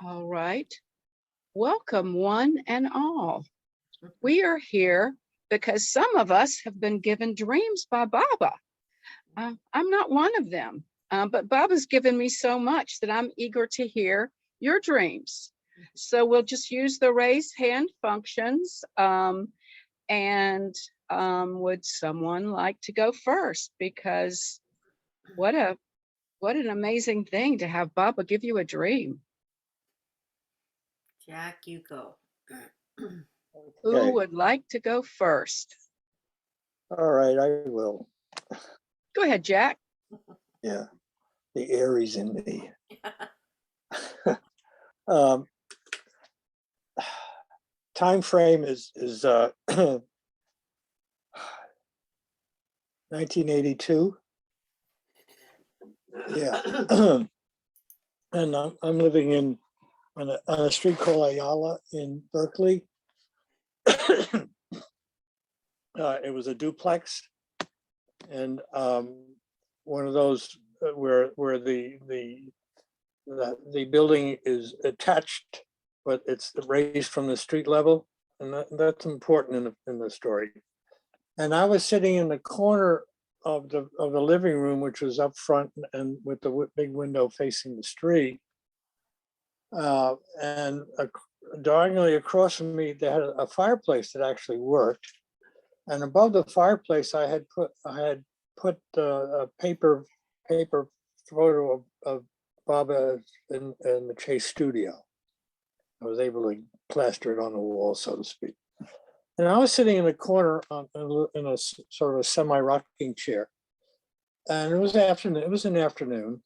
All right. Welcome, one and all. We are here because some of us have been given dreams by Baba. I'm not one of them, but Baba's given me so much that I'm eager to hear your dreams. So we'll just use the raise hand functions. And would someone like to go first? Because what an amazing thing to have Baba give you a dream. Jack, you go. Who Okay. would like to go first? All right, I will. Go ahead, Jack. Yeah, the Aries in me. um, Time frame is 1982. Yeah, and I'm living on a street called Ayala in Berkeley. It was a duplex, and one of those where the building is attached, but it's raised from the street level, and that's important in the story. And I was sitting in the corner of the living room, which was up front and with the big window facing the street. And diagonally across from me, they had a fireplace that actually worked. And above the fireplace, I had put a paper photo of Baba in the Chase studio. I was able to plaster it on the wall, so to speak. And I was sitting in a corner in a sort of a semi-rocking chair. And it was afternoon. It was an afternoon,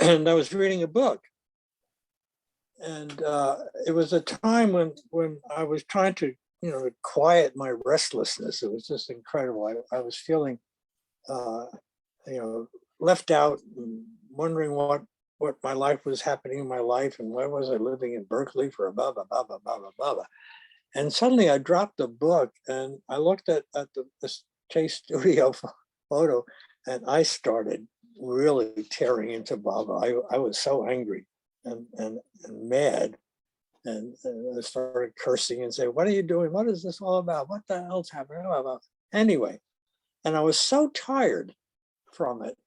and I was reading a book. And it was a time when I was trying to, quiet my restlessness. It was just incredible. I was feeling, left out and wondering what my life was happening in my life, and why was I living in Berkeley for a blah, blah, blah, blah, blah, blah, blah. And suddenly I dropped the book and I looked at the Chase studio photo, and I started really tearing into Baba. I was so angry and mad. And I started cursing and saying, "What are you doing? What is this all about? What the hell's happening?" Anyway, and I was so tired from it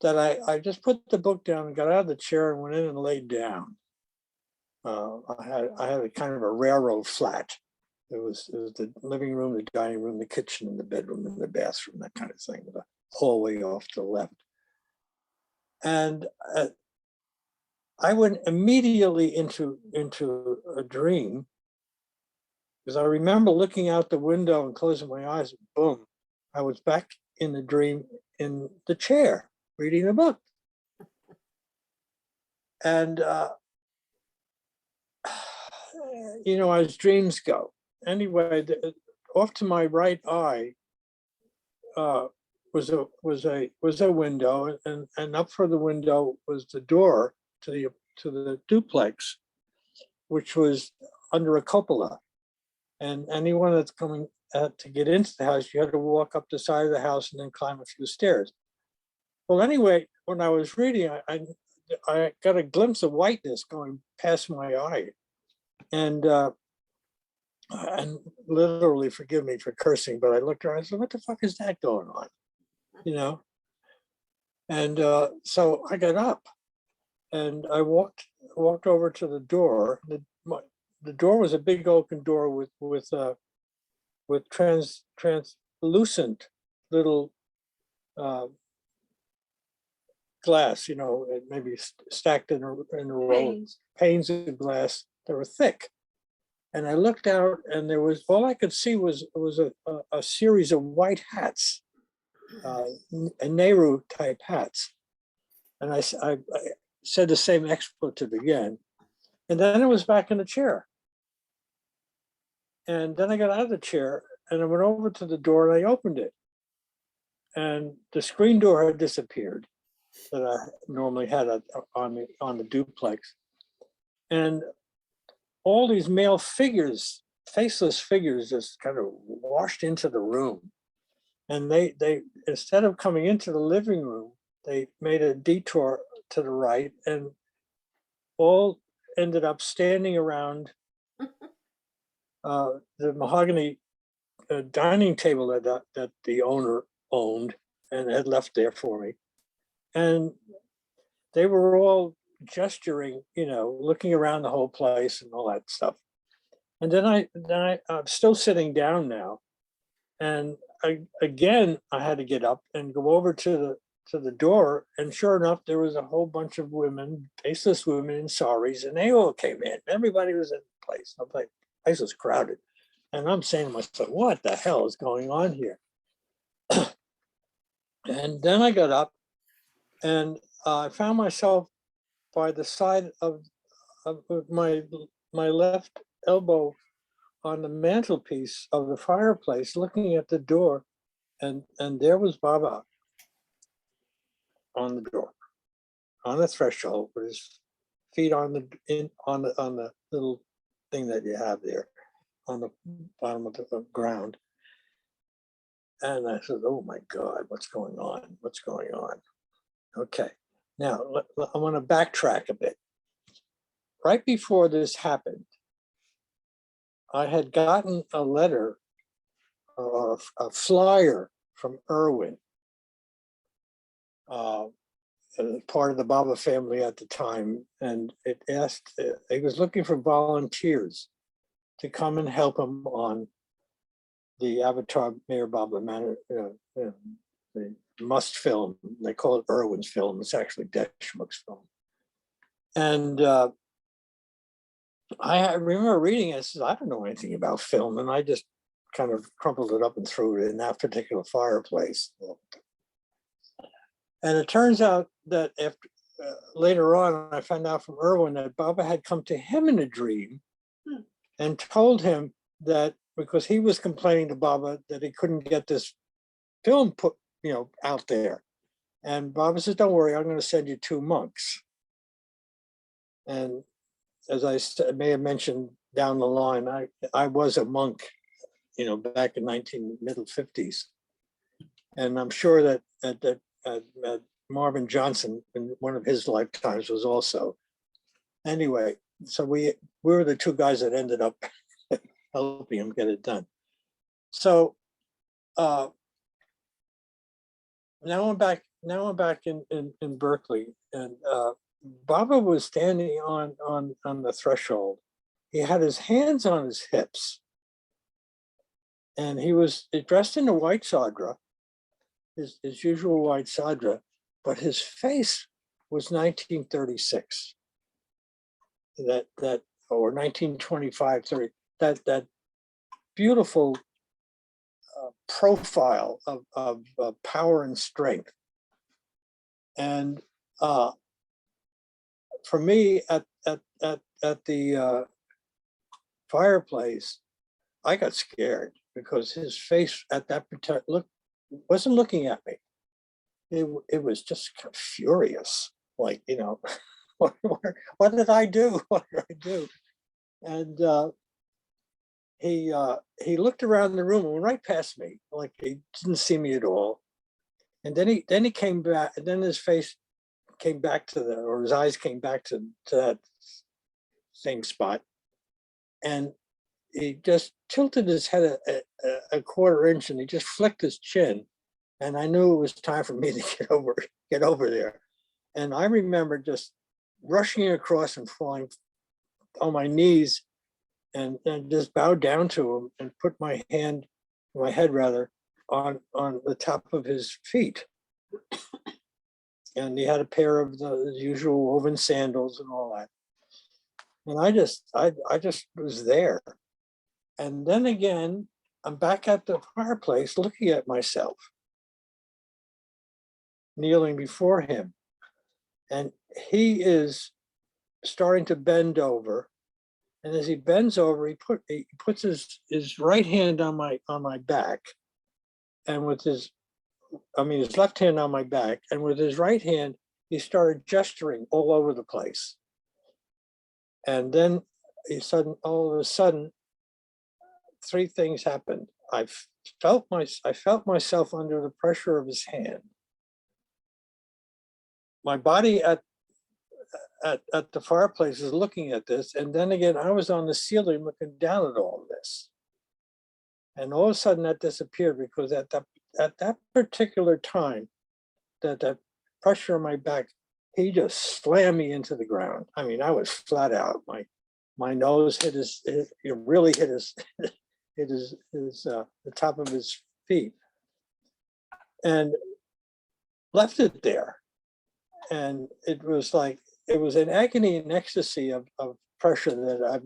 that I just put the book down and got out of the chair and went in and laid down. I had a kind of a railroad flat. It was the living room, the dining room, the kitchen, and the bedroom, and the bathroom, that kind of thing, with a hallway off to the left. And I went immediately into a dream, because I remember looking out the window and closing my eyes, and boom, I was back in the dream in the chair reading a book. And as dreams go. Anyway, off to my right eye was a window, and up for the window was the door to the duplex, which was under a cupola. And anyone that's coming to get into the house, you had to walk up the side of the house and then climb a few stairs. Well, anyway, when I was reading, I got a glimpse of whiteness going past my eye. And literally, forgive me for cursing, but I looked around and said, "What the fuck is that going on?" And so I got up and I walked over to the door. The door was a big oaken door with translucent little glass, maybe stacked in a row, panes of glass that were thick. And I looked out, and there was, all I could see was a series of white hats, Nehru type hats. And I said the same expletive again. And then I was back in the chair. And then I got out of the chair and I went over to the door and I opened it. And the screen door had disappeared that I normally had on the duplex. And all these male figures, faceless figures, just kind of washed into the room. And they instead of coming into the living room, they made a detour to the right and all ended up standing around the mahogany dining table that the owner owned and had left there for me. And they were all gesturing, looking around the whole place and all that stuff. And then I'm still sitting down now. And again, I had to get up and go over to the door. And sure enough, there was a whole bunch of women, faceless women in saris, and they all came in. Everybody was in the place. The place was crowded. And I'm saying to myself, what the hell is going on here? And then I got up and I found myself by the side of my left elbow on the mantelpiece of the fireplace, looking at the door, and there was Baba on the door, on the threshold, with his feet on the little thing that you have there on the bottom of the ground. And I said, "Oh my God, what's going on? What's going on?" Okay, now I want to backtrack a bit. Right before this happened, I had gotten a letter or a flyer from Irwin, part of the Baba family at the time, and it asked, he was looking for volunteers to come and help him on the Avatar Mayor Baba the Must film. They call it Irwin's film. It's actually Deshmukh's film. And I remember reading it. I said, I don't know anything about film. And I just kind of crumpled it up and threw it in that particular fireplace. And it turns out that after later on, I found out from Irwin that Baba had come to him in a dream and told him that because he was complaining to Baba that he couldn't get this film put, out there. And Baba says, "Don't worry, I'm going to send you 2 monks." And as I may have mentioned down the line, I was a monk, back in middle 50s. And I'm sure that Marvin Johnson in one of his lifetimes was also. Anyway, so we were the 2 guys that ended up helping him get it done. So now I'm back in Berkeley, and Baba was standing on the threshold. He had his hands on his hips, and he was dressed in a white sadra, his usual white sadra, but his face was 1936. That or 1925, 30. That beautiful profile of power and strength. And for me, at the fireplace, I got scared because his face at that look wasn't looking at me. It was just kind of furious, like, what did I do? What did I do? And he looked around the room and went right past me, like he didn't see me at all. And then he came back, and then his face came back or his eyes came back to that same spot. And he just tilted his head a quarter inch, and he just flicked his chin. And I knew it was time for me to get over there. And I remember just rushing across and falling on my knees and just bowed down to him and put my head on the top of his feet. And he had a pair of the usual woven sandals and all that. And I just was there. And then again, I'm back at the fireplace looking at myself, kneeling before him. And he is starting to bend over. And as he bends over, he puts his right hand on my back, and with his left hand on my back, and with his right hand, he started gesturing all over the place. And then all of a sudden, 3 things happened. I felt myself under the pressure of his hand. My body at the fireplaces looking at this. And then again, I was on the ceiling looking down at all of this. And all of a sudden that disappeared, because at that particular time, that pressure on my back, he just slammed me into the ground. I mean, I was flat out. My nose hit it really hit the top of his feet, and left it there. And it was an agony and ecstasy of pressure that I've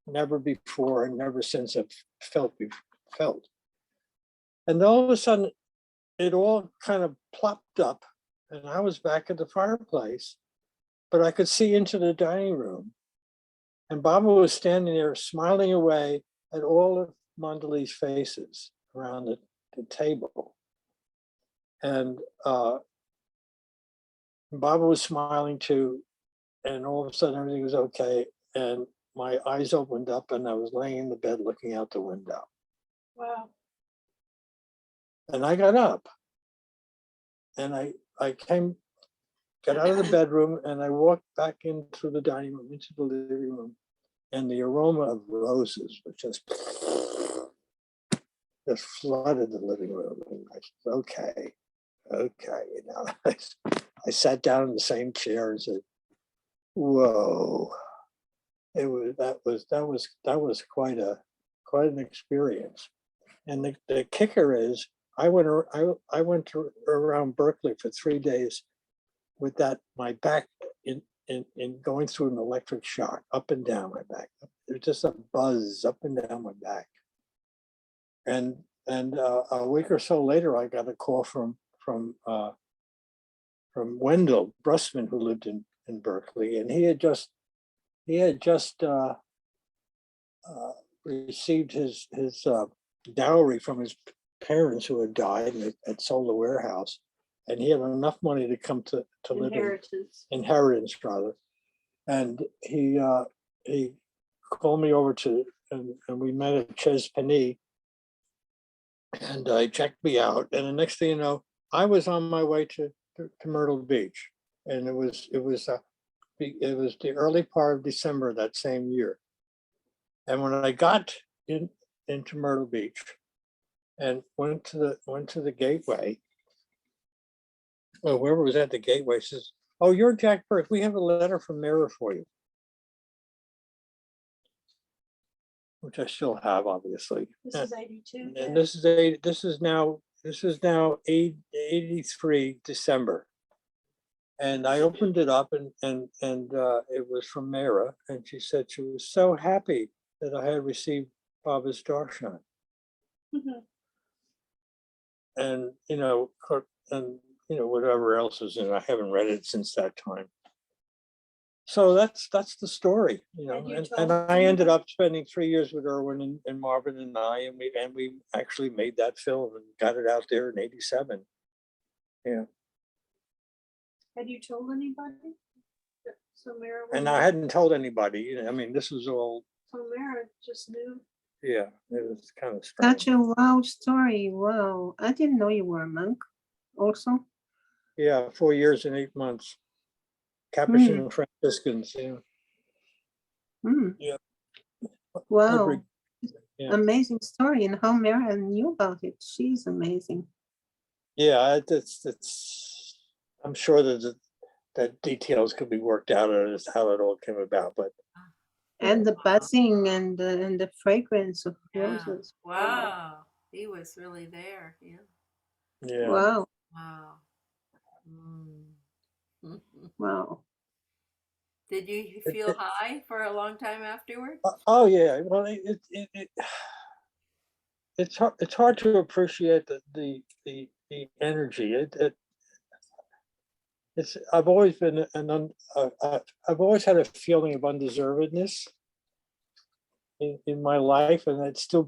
never before and never since have felt. And all of a sudden, it all kind of plopped up, and I was back at the fireplace, but I could see into the dining room. And Baba was standing there smiling away at all of Mandali's faces around the table. And Baba was smiling too. And all of a sudden everything was okay. And my eyes opened up and I was laying in the bed looking out the window. Wow. And I got up and I got out of the bedroom and I walked back into the dining room, into the living room. And the aroma of roses was just flooded the living room. And I said, okay. You know, I sat down in the same chair and said, whoa. That was quite an experience. And the kicker is I went around Berkeley for 3 days with my back in going through an electric shock up and down my back. There's just a buzz up and down my back. And a week or so later, I got a call from Wendell Brusman, who lived in Berkeley, and he had just received his dowry from his parents who had died and had sold the warehouse, and he had enough money to come to live in inheritance rather. And he called me over and we met at Ches Panee, and he checked me out. And the next thing you know, I was on my way to Myrtle Beach, and it was the early part of December that same year. And when I got into Myrtle Beach and went to the gateway, well, whoever was at the gateway says, "Oh, you're Jack Burke. We have a letter from Mara for you," which I still have, obviously. This is 82. And this is now 83 December. And I opened it up and it was from Mara, and she said she was so happy that I had received Baba's darshan. Mhm. And whatever else is in it. I haven't read it since that time. So that's the story, and I ended up spending 3 years with Erwin and Marvin and I, and we actually made that film and got it out there in '87. Yeah. Had you told anybody? So Mara. And I hadn't told anybody. I mean, this was all. So Mara just knew. Yeah, it was kind of strange. Such a wow story. Wow. I didn't know you were a monk also. Yeah, 4 years and 8 months. Capuchin Franciscans. Yeah. Mm. Yeah. Wow. Yeah. Amazing story. And how Mara knew about it. She's amazing. Yeah, it's. I'm sure that details could be worked out as how it all came about, but. And the buzzing and the fragrance of Yeah. roses. Wow. He was really there. Yeah. Yeah. Wow. Wow. Mm. Wow. Did you feel high for a long time afterwards? Oh yeah. Well, it's hard to appreciate the energy. I've always been I've always had a feeling of undeservedness in my life, and it still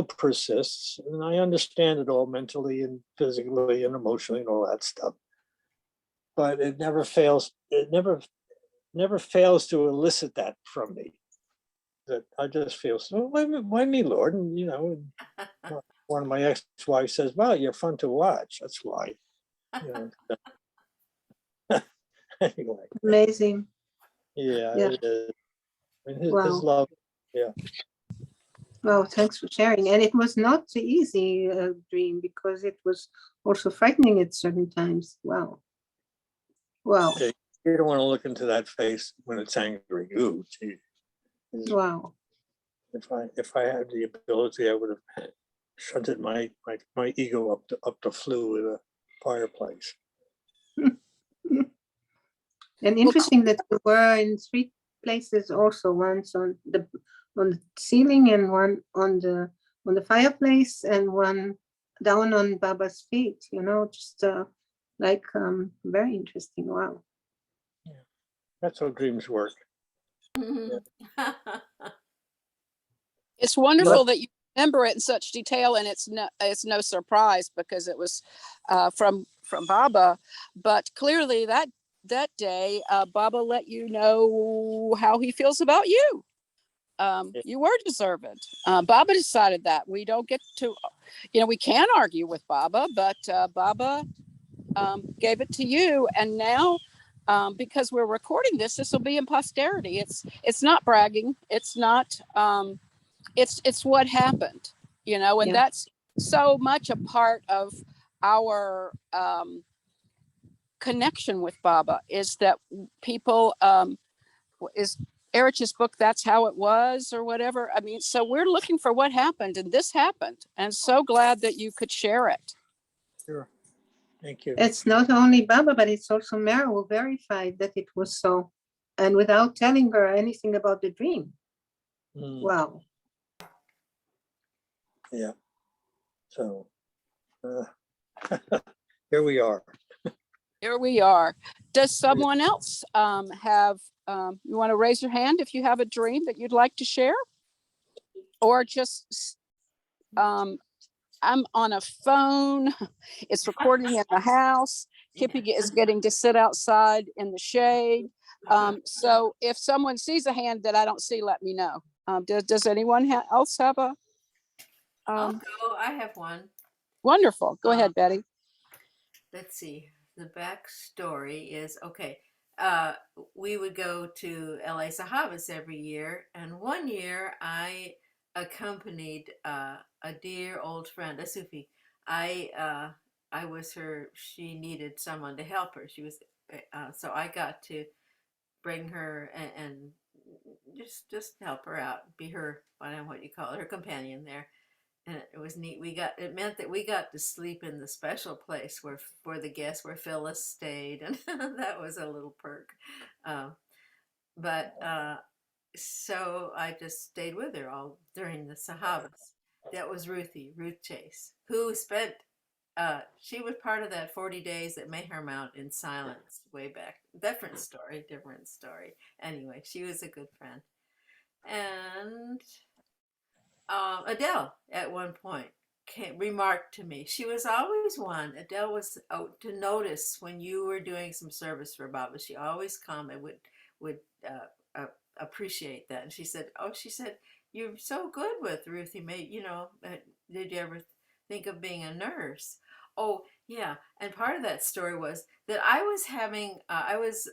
persists. And I understand it all mentally and physically and emotionally and all that stuff. But it never fails. It never fails to elicit that from me. That I just feel, so why me, Lord? And one of my ex-wives says, "Well, you're fun to watch. That's why." Anyway. Amazing. Yeah, Yeah. it is. I mean, his Wow. love. Yeah. Well, thanks for sharing. And it was not an easy dream because it was also frightening at certain times. Wow. Wow. Yeah, you don't want to look into that face when it's angry. Ooh, gee. Wow. If I had the ability, I would have shunted my ego up the flue with a fireplace. And interesting that you were in 3 places also, once on the ceiling and one on the fireplace and one down on Baba's feet, just like very interesting. Wow. That's how dreams work. It's wonderful that you remember it in such detail, and it's no surprise because it was from Baba. But clearly that day, Baba let you know how he feels about you. You were deserving. Baba decided that. We don't get to, we can argue with Baba, but Baba gave it to you, and now. Because we're recording this will be in posterity. It's not bragging. It's not. It's what happened, and Yeah. that's so much a part of our connection with Baba, is that people is Erich's book, That's How It Was, or whatever. I mean, so we're looking for what happened, and this happened, and so glad that you could share it. Sure. Thank you. It's not only Baba, but it's also Mara who verified that it was so, and without telling her anything about the dream. Wow. Yeah. So here we are. Here we are. Does someone else have, you want to raise your hand if you have a dream that you'd like to share? Or just, I'm on a phone, it's recording in the house. Kippy is getting to sit outside in the shade. So if someone sees a hand that I don't see, let me know. Does anyone else have a? I'll go. I have one. Wonderful. Go ahead, Betty. Let's see. The backstory is okay. We would go to LA Sahabas every year, and one year I accompanied a dear old friend, a Sufi. I was her. She needed someone to help her. She was so I got to bring her and just help her out, be her, I don't know what you call it, her companion there. And it was neat. It meant that we got to sleep in the special place where for the guests where Phyllis stayed, and that was a little perk. Um, but so I just stayed with her all during the Sahabas. That was Ruth Chase, who spent. She was part of that 40 days at Mayher Mount in silence way back. Different story, different story. Anyway, she was a good friend. And Adele, at one point, remarked to me, she was always one. Adele was out to notice when you were doing some service for Baba. She always come and would appreciate that. And she said, "Oh, she said you're so good with Ruthie. Did you ever think of being a nurse?" Oh, yeah. And part of that story was that I was having, I was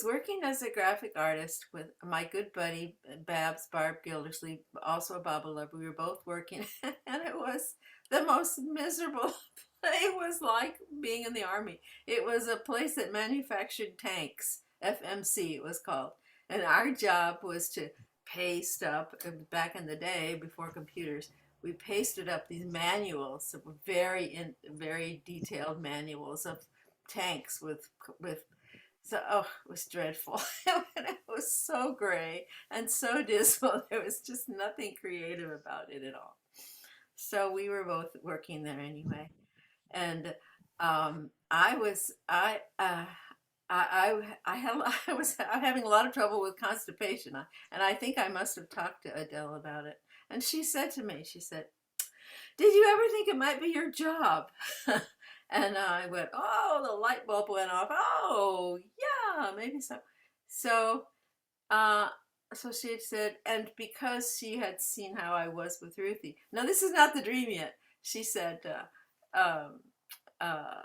working as a graphic artist with my good buddy Barb Gildersleeve, also a Baba lover. We were both working, and it was the most miserable. It was like being in the army. It was a place that manufactured tanks. FMC it was called, and our job was to paste up. Back in the day, before computers, we pasted up these manuals, very detailed manuals of tanks with so, oh, it was dreadful. It was so gray and so dismal. There was just nothing creative about it at all. So we were both working there anyway, and I was I had I was having a lot of trouble with constipation, and I think I must have talked to Adele about it. And she said to me, she said, "Did you ever think it might be your job?" And I went, "Oh," the light bulb went off. "Oh, yeah, maybe so." So, uh, so she had said, and because she had seen how I was with Ruthie. Now, this is not the dream yet. She said, um, uh,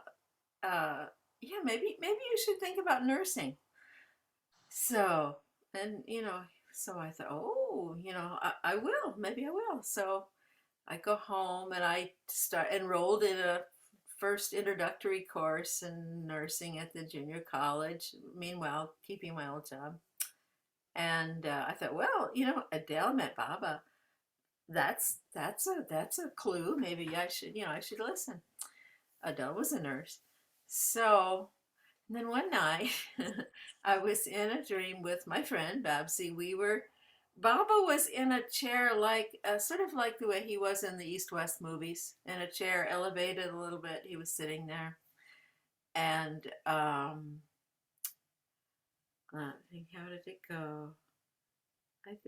uh, "Yeah, maybe you should think about nursing." So, and so I thought, oh, I will, maybe I will. So I go home and I start enrolled in a first introductory course in nursing at the junior college. Meanwhile, keeping my old job. And I thought, well, Adele met Baba. That's a clue. Maybe I should listen. Adele was a nurse. So and then one night, I was in a dream with my friend Babsy. Baba was in a chair like, sort of like the way he was in the East West movies, in a chair elevated a little bit. He was sitting there. And I think, how did it go?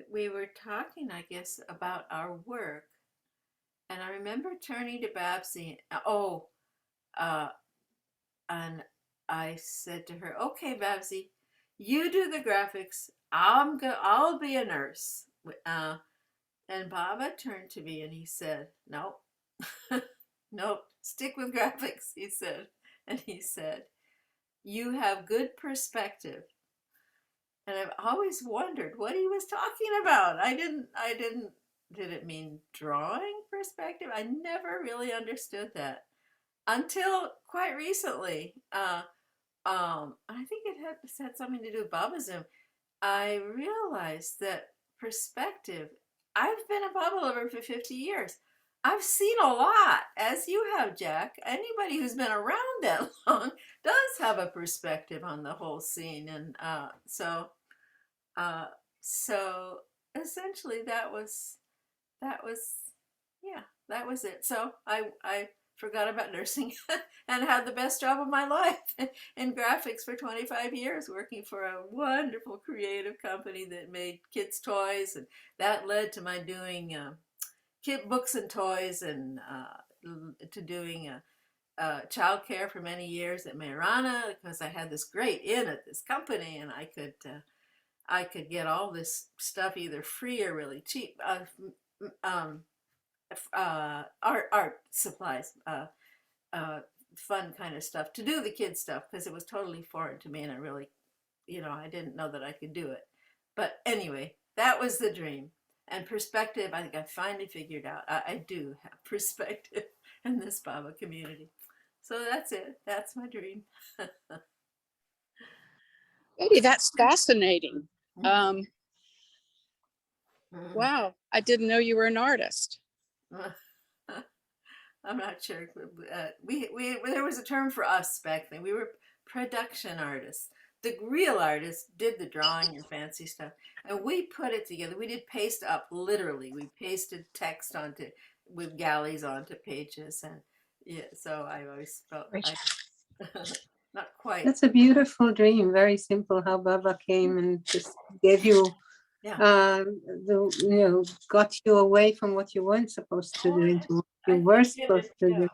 We were talking, I guess, about our work. And I remember turning to Babsy. Uh, and I said to her, "Okay, Babsy, you do the graphics. I'll be a nurse." And Baba turned to me and he said, "Nope, nope, stick with graphics." He said, and he said, "You have good perspective." And I've always wondered what he was talking about. Did it mean drawing perspective? I never really understood that until quite recently. I think it had something to do with Baba Zoom. I realized that perspective. I've been a Baba lover for 50 years. I've seen a lot, as you have, Jack. Anybody who's been around that long does have a perspective on the whole scene, and uh, so essentially that was yeah, that was it. So I forgot about nursing and had the best job of my life in graphics for 25 years, working for a wonderful creative company that made kids toys, and that led to my doing kid books and toys, and to doing childcare for many years at Mayorana, because I had this great in at this company, and I could get all this stuff either free or really cheap. Um, art supplies, fun kind of stuff to do the kids stuff, because it was totally foreign to me, and I really, I didn't know that I could do it. But anyway, that was the dream. And perspective, I think I finally figured out I do have perspective in this Baba community. So that's it. That's my dream. Katie, that's fascinating. Mhm. Wow, I didn't know you were an artist. I'm not sure. There was a term for us back then. We were production artists. The real artists did the drawing and fancy stuff, and we put it together. We did paste up, literally. We pasted text onto with galleys onto pages, and yeah. So I always felt not quite. That's a beautiful dream. Very simple how Baba came and just gave you, Yeah. got you away from what you weren't supposed to do into what you were supposed to do.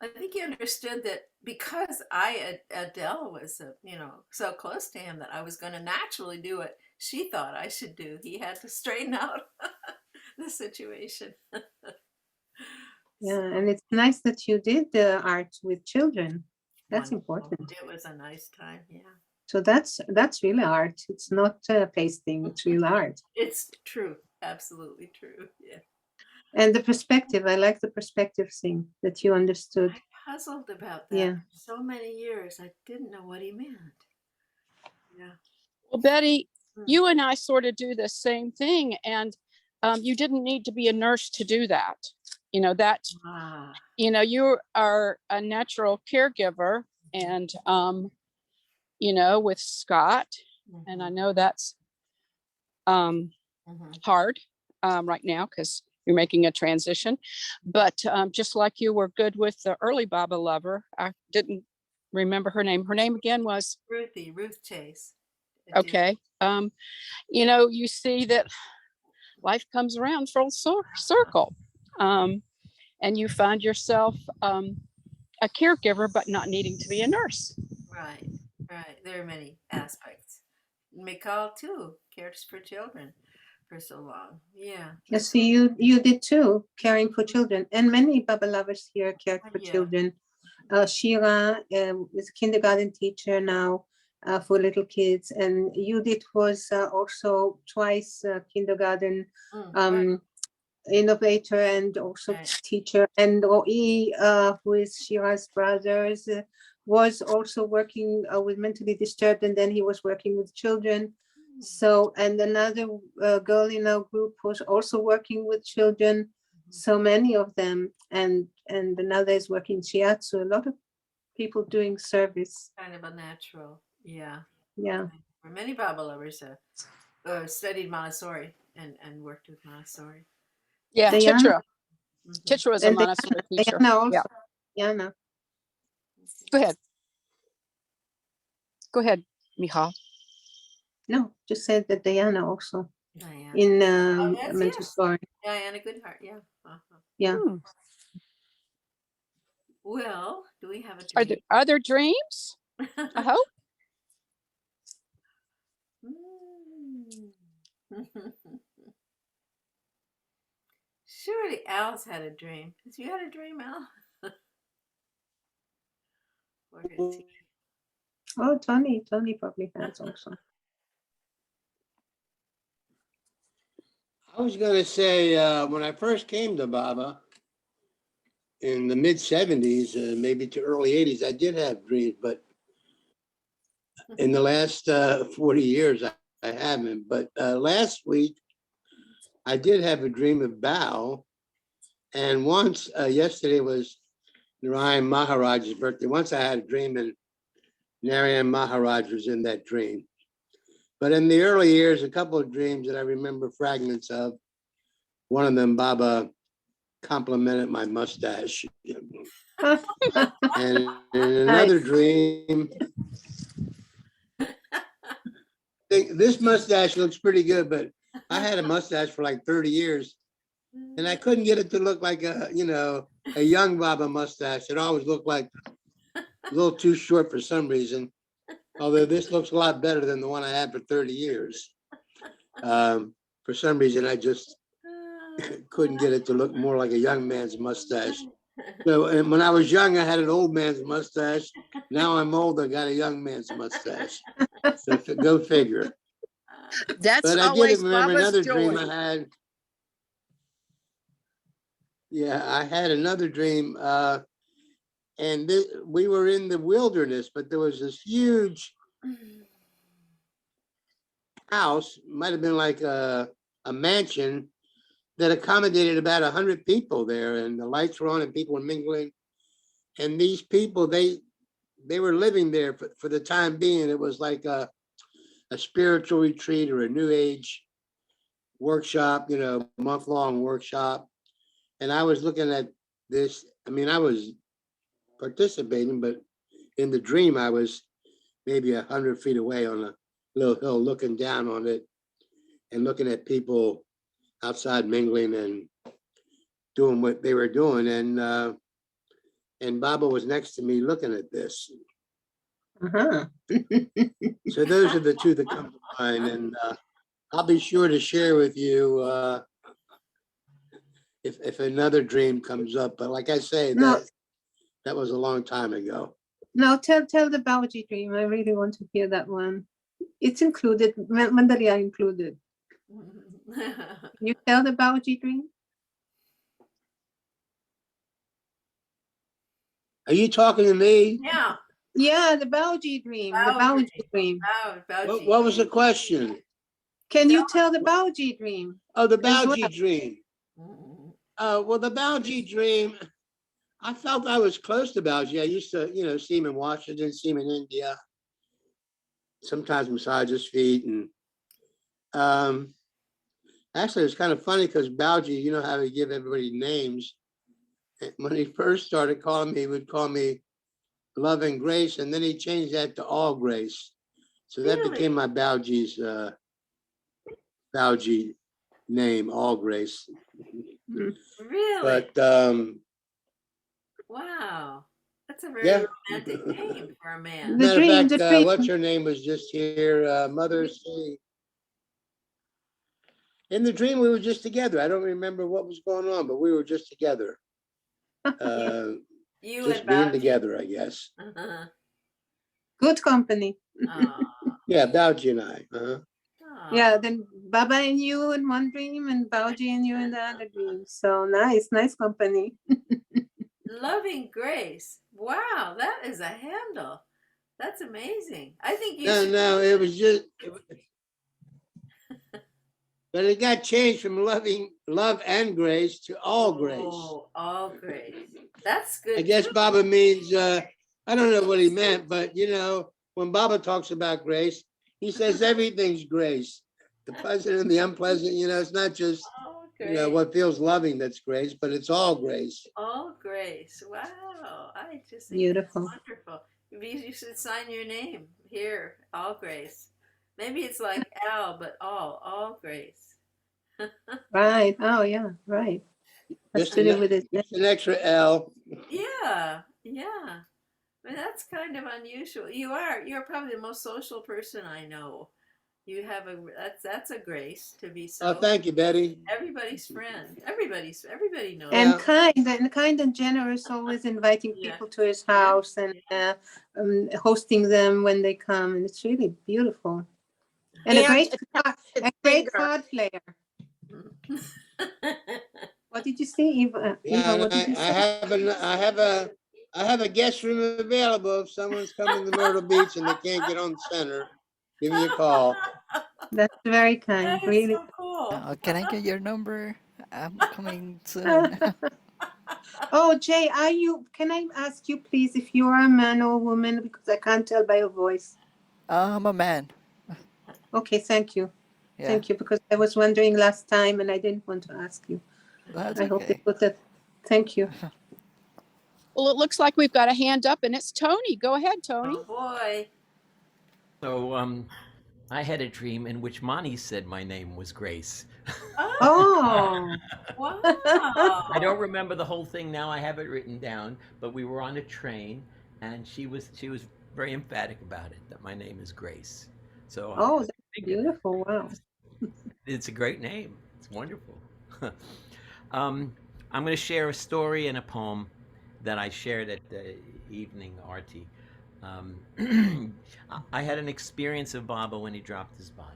I think he understood that because Adele was, so close to him, that I was going to naturally do what she thought I should do. He had to straighten out the situation. Yeah, and it's nice that you did the art with children. That's Wonderful. important. It was a nice time. Yeah. So that's really art. It's not pasting. It's real art. It's true. Absolutely true. Yeah. And the perspective. I like the perspective thing that you understood. I puzzled about that Yeah. for so many years. I didn't know what he meant. Yeah. Well, Betty, you and I sort of do the same thing, and you didn't need to be a nurse to do that. Ah. You are a natural caregiver, and with Scott, and I know that's hard right now because you're making a transition, but just like you were good with the early Baba lover, I didn't remember her name. Her name again was Ruth Chase. okay. You see that life comes around full circle, and you find yourself a caregiver, but not needing to be a nurse. Right. There are many aspects. Mikal too cares for children for so long. Yeah. Yeah, see, you did too, caring for children, and many Baba lovers here cared for Yeah. children. Shira is a kindergarten teacher now, for little kids. And Judith was also twice kindergarten Right. innovator and also Right. teacher. And Roy, who is Shira's brothers, was also working with mentally disturbed, and then he was working with children. So, and another girl in our group was also working with children. So many of them, and another is working shiatsu. A lot of people doing service. Kind of a natural. Yeah. Yeah. For many Baba lovers studied Montessori and worked with Montessori. Yeah, Diana, Chitra. Mhm. Chitra was a and Montessori teacher. Diana also. Yeah, Diana. go ahead. Go ahead, Michal. No, just said that Diana also Diana. in Oh, yes, yes. Montessori. Diana Goodhart. Yeah. Uh-huh. Yeah. Hmm. Well, do we have a Are dream? there other dreams? I hope. Mm. Surely Al's had a dream. Has you had a dream, Al? Or is he? Oh, Tony probably has also. I was going to say, when I first came to Baba in the mid 70s, maybe to early 80s, I did have dreams, but in the last 40 years, I haven't. But last week, I did have a dream of Bao. And once, yesterday was Narayan Maharaj's birthday. Once I had a dream, and Narayan Maharaj was in that dream. But in the early years, a couple of dreams that I remember fragments of. One of them, Baba complimented my mustache. And in another dream, this mustache looks pretty good, but I had a mustache for like 30 years and I couldn't get it to look like a young Baba mustache. It always looked like a little too short for some reason. Although this looks a lot better than the one I had for 30 years. For some reason, I just couldn't get it to look more like a young man's mustache. So, and when I was young, I had an old man's mustache. Now I'm old, I got a young man's mustache. So go figure. That's But I did always remember Baba's another joy. dream I had. Yeah, I had another dream. And we were in the wilderness, but there was this huge house, might have been like a mansion that accommodated about 100 people there, and the lights were on and people were mingling. And these people, they were living there for the time being. It was like a spiritual retreat or a new age workshop, month-long workshop. And I was looking at this. I mean, I was participating, but in the dream, I was maybe 100 feet away on a little hill looking down on it and looking at people outside mingling and doing what they were doing. And Baba was next to me looking at this. Uh-huh. So those are the two that come to mind. And I'll be sure to share with you if another dream comes up. But like I say, No, that was a long time ago. no, tell the Baoji dream. I really want to hear that one. It's included, Mandalia included. You tell the Baoji dream? Are you talking to me? Yeah. Yeah, the Baoji dream, the Baoji dream. What was the question? Can you tell the Baoji dream? Oh, the As well. Baoji dream. Well, the Baoji dream, I felt I was close to Baoji. I used to, see him in Washington, see him in India, sometimes massage his feet. And actually, it's kind of funny because Baoji, you know how he give everybody names. When he first started calling me, he would call me Love and Grace, and then he changed that to All Grace. So that Really? became my Baoji's Baoji name, All Grace. Really? But wow. That's a very yeah. romantic name for a man. The Matter dream, of the fact, dream. what's her name was just here, Mother's Day. In the dream, we were just together. I don't remember what was going on, but we were just together. You Just and being Baoji. together, I guess. Uh-huh. Good company. Aw, Yeah, Bauji and I. Uh-huh. Yeah, aw. then Baba and you in one dream and Bauji and you in the other dream. So nice company. Loving Grace. Wow, that is a handle. That's amazing. I think you No, should. no, it was just, but it got changed from love and grace to all grace. Oh, all grace. That's I good guess too. Baba means, I don't know what he meant, but when Baba talks about grace, he says everything's grace. The pleasant and the unpleasant, it's not just, All grace. what feels loving that's grace, but it's all grace. All grace. Wow. I just think that's Beautiful. wonderful. Maybe you should sign your name here. All grace. Maybe it's like Al, but all grace. Right. Oh yeah, right. Has Just to do an, with it. just an extra L. Yeah, yeah. I mean, that's kind of unusual. You're probably the most social person I know. You have that's a grace to be Oh, so thank you, Betty. everybody's friend. Everybody knows. Yeah. And kind and generous, always inviting Yeah. people to his house and hosting them when they come, and it's really beautiful. And a great card player. What did you say, Eva? Yeah, Eva, and what did you say? I have a guest room available if someone's coming to Myrtle Beach and they can't get on the center. Give me a call. That's very kind. That is Really. so cool. Can I get your number? I'm coming soon. Oh, Jay, can I ask you please if you are a man or a woman, because I can't tell by your voice. I'm a man. Okay, thank you. Yeah, Thank you, because I was wondering last time and I didn't want to ask you. that's I hope they okay. put that. Thank you. Well, it looks like we've got a hand up and it's Tony. Go ahead, Tony. Oh boy. So I had a dream in which Monty said my name was Grace. Oh, Wow. I don't remember the whole thing now. I have it written down, but we were on a train, and she was very emphatic about it that my name is Grace. So oh, I that's figured beautiful. Wow. it's a great name. It's wonderful. I'm going to share a story and a poem that I shared at the evening arty. I had an experience of Baba when he dropped his body.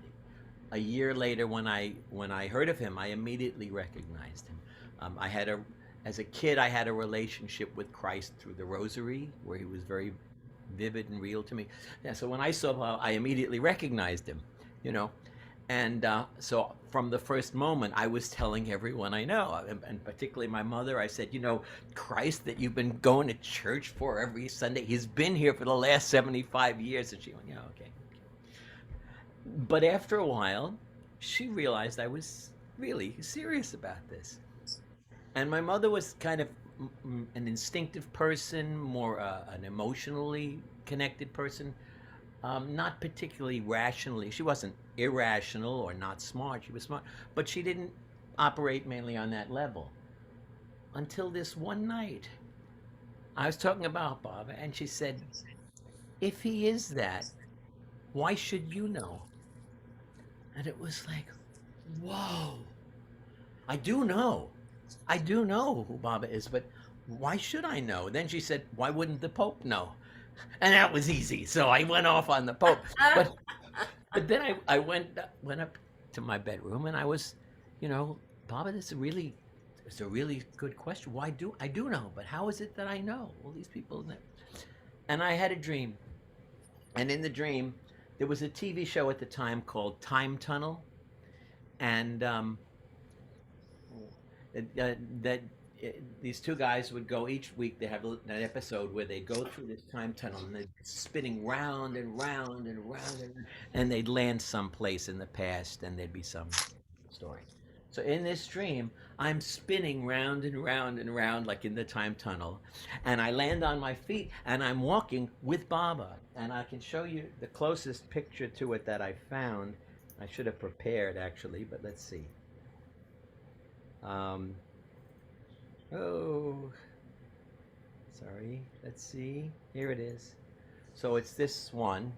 A year later, when I heard of him, I immediately recognized him. As a kid, I had a relationship with Christ through the Rosary, where he was very vivid and real to me. Yeah, so when I saw Baba, I immediately recognized him, And so from the first moment, I was telling everyone I know, and particularly my mother, I said, Christ that you've been going to church for every Sunday, he's been here for the last 75 years. And she went, yeah, okay. But after a while, she realized I was really serious about this. And my mother was kind of an instinctive person, more an emotionally connected person. Not particularly rationally. She wasn't irrational or not smart. She was smart, but she didn't operate mainly on that level. Until this one night, I was talking about Baba, and she said, if he is that, why should you know? And it was like, whoa. I do know. I do know who Baba is, but why should I know? Then she said, why wouldn't the Pope know? And that was easy. So I went off on the Pope. But then I went up to my bedroom and I was, Baba, it's a really good question. Why do I do know? But how is it that I know? All these people know. And I had a dream. And in the dream, there was a TV show at the time called Time Tunnel. And these two guys would go each week. They have an episode where they go through this time tunnel and they're spinning round and round and round, and they'd land someplace in the past, and there'd be some story. So in this dream, I'm spinning round and round and round like in the time tunnel, and I land on my feet and I'm walking with Baba. And I can show you the closest picture to it that I found. I should have prepared actually, but let's see. Sorry. Let's see. Here it is. So it's this one.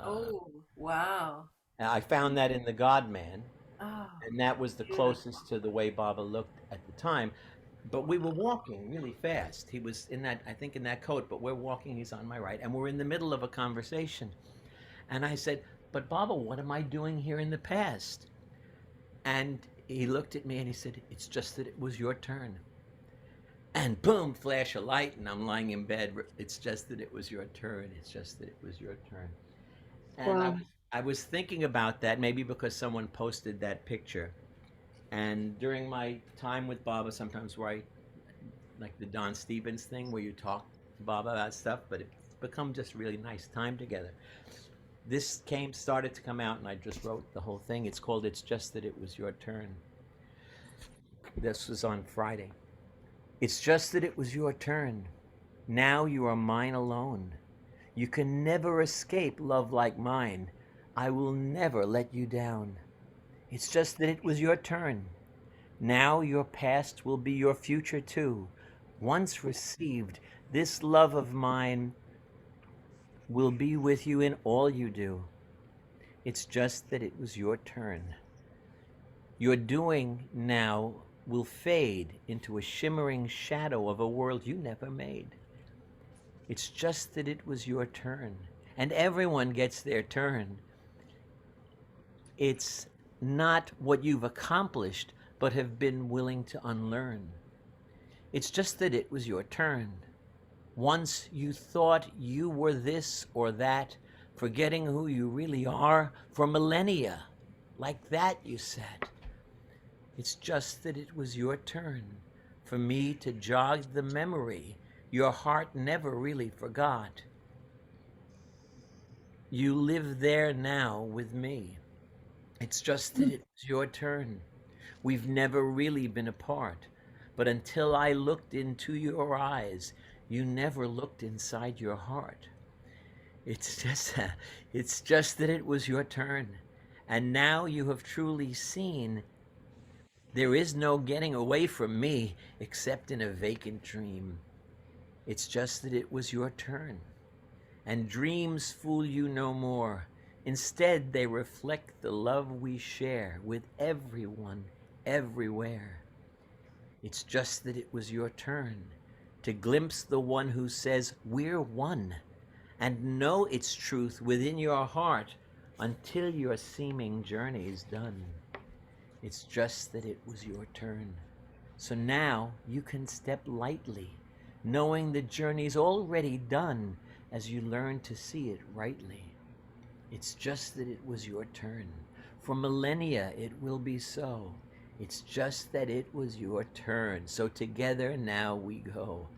Oh, wow. I found that in the God Man, Oh, and that was the beautiful. closest to the way Baba looked at the time. but we were walking really fast. He was in that, I think, in that coat, but we're walking. He's on my right, and we're in the middle of a conversation. And I said, "But Baba, what am I doing here in the past?" And he looked at me and he said, "It's just that it was your turn." And boom, flash a light, and I'm lying in bed. It's just that it was your turn. It's just that it was your turn. And Wow. I was thinking about that, maybe because someone posted that picture. And during my time with Baba, sometimes where I, like the Don Stevens thing, where you talk to Baba about stuff, but it's become just really nice time together. This started to come out, and I just wrote the whole thing. It's called "It's Just That It Was Your Turn." This was on Friday. It's just that it was your turn. Now you are mine alone. You can never escape love like mine. I will never let you down. It's just that it was your turn. Now your past will be your future too. Once received, this love of mine will be with you in all you do. It's just that it was your turn. Your doing now will fade into a shimmering shadow of a world you never made. It's just that it was your turn. And everyone gets their turn. It's not what you've accomplished, but have been willing to unlearn. It's just that it was your turn. Once you thought you were this or that, forgetting who you really are for millennia. Like that, you said. It's just that it was your turn for me to jog the memory your heart never really forgot. You live there now with me. It's just that it was your turn. We've never really been apart. But until I looked into your eyes, you never looked inside your heart. It's just, it's just that it was your turn. And now you have truly seen there is no getting away from me except in a vacant dream. It's just that it was your turn. And dreams fool you no more. Instead, they reflect the love we share with everyone, everywhere. It's just that it was your turn to glimpse the one who says we're one and know its truth within your heart until your seeming journey's done. It's just that it was your turn. So now you can step lightly, knowing the journey's already done as you learn to see it rightly. It's just that it was your turn. For millennia it will be so. It's just that it was your turn. So together now we go.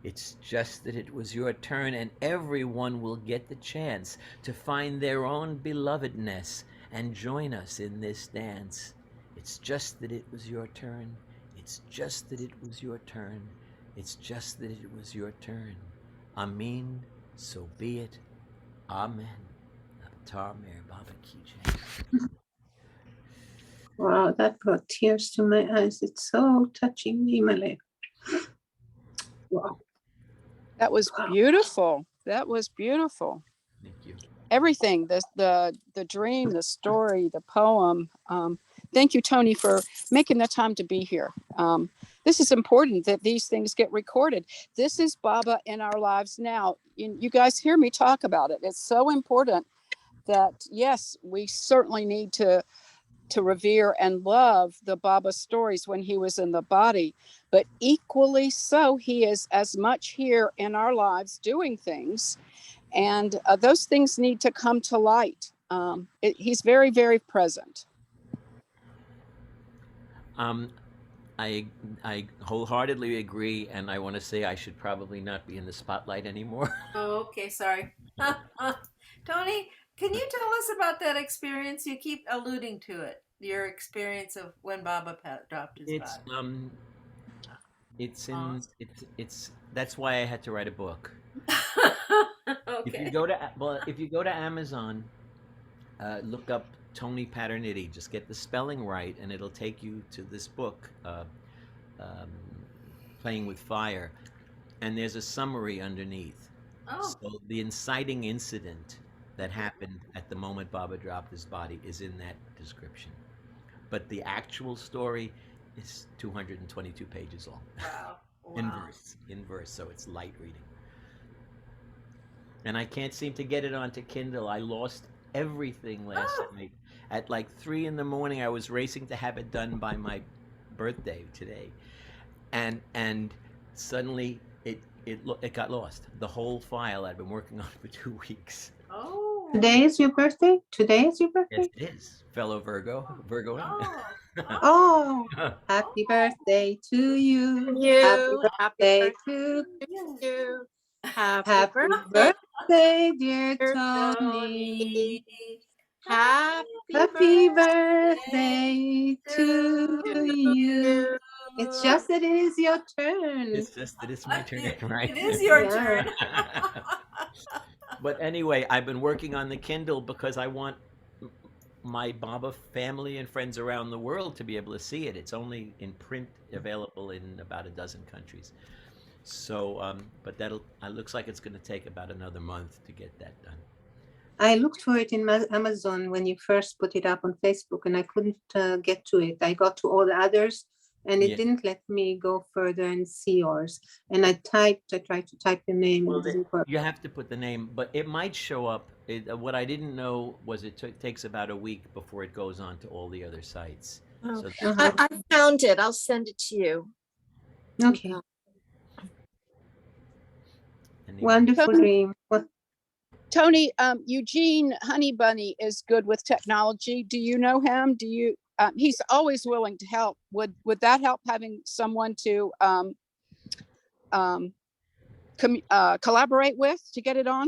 It's just that it was your turn, and everyone will get the chance to find their own belovedness and join us in this dance. It's just that it was your turn. It's just that it was your turn. It's just that it was your turn. Amin, so be it. Amen. Avatar Mer Baba Ki Jai. Wow, that brought tears to my eyes. It's so touching, Imale. Wow. That was beautiful. That was beautiful. Thank you. Everything, the dream, the story, the poem. Thank you, Tony, for making the time to be here. This is important that these things get recorded. This is Baba in our lives now. You guys hear me talk about it. It's so important that, yes, we certainly need to revere and love the Baba stories when he was in the body, but equally so, he is as much here in our lives doing things, and those things need to come to light. He's very, very present. Um, I wholeheartedly agree, and I want to say I should probably not be in the spotlight anymore. Oh, okay, sorry. Tony, can you tell us about that experience? You keep alluding to it. Your experience of when Baba dropped his It's body. it's in it's that's why I had to write a book. If you Okay. go to if you go to Amazon, look up Tony Paternity. Just get the spelling right, and it'll take you to this book, um, Playing with Fire. And there's a summary underneath. Oh, So the inciting incident that happened at the moment Baba dropped his body is in that description. But the actual story It's 222 pages long. Wow. In Wow. verse, so it's light reading. And I can't seem to get it onto Kindle. I lost everything last night. At like 3 in the morning, I was racing to have it done by my birthday today, and suddenly it got lost. The whole file I'd been working on for 2 weeks. Oh. Today is your birthday? Today is your Yes, birthday? it is, fellow Virgo. Oh. Oh, happy birthday to you. Happy birthday to you. happy birthday, dear Tony. Happy birthday to you. It's just that it is your turn. It's just that it's my turn, right? It is your Yeah. turn. But anyway, I've been working on the Kindle because I want my Baba family and friends around the world to be able to see it. It's only in print, available in about a dozen countries. So, but it looks like it's going to take about another month to get that done. I looked for it in Amazon when you first put it up on Facebook, and I couldn't get to it. I got to all the others, and it Yeah. didn't let me go further and see yours. And I tried to type the name, and Well, it didn't work. you have to put the name, but it might show up. What I didn't know was it takes about a week before it goes on to all the other sites. Oh, So I found it. I'll send it to you. Okay, anyway. wonderful dream. Well, Tony, Eugene Honey Bunny is good with technology. Do you know him? Do you? He's always willing to help. Would that help, having someone to collaborate with to get it on?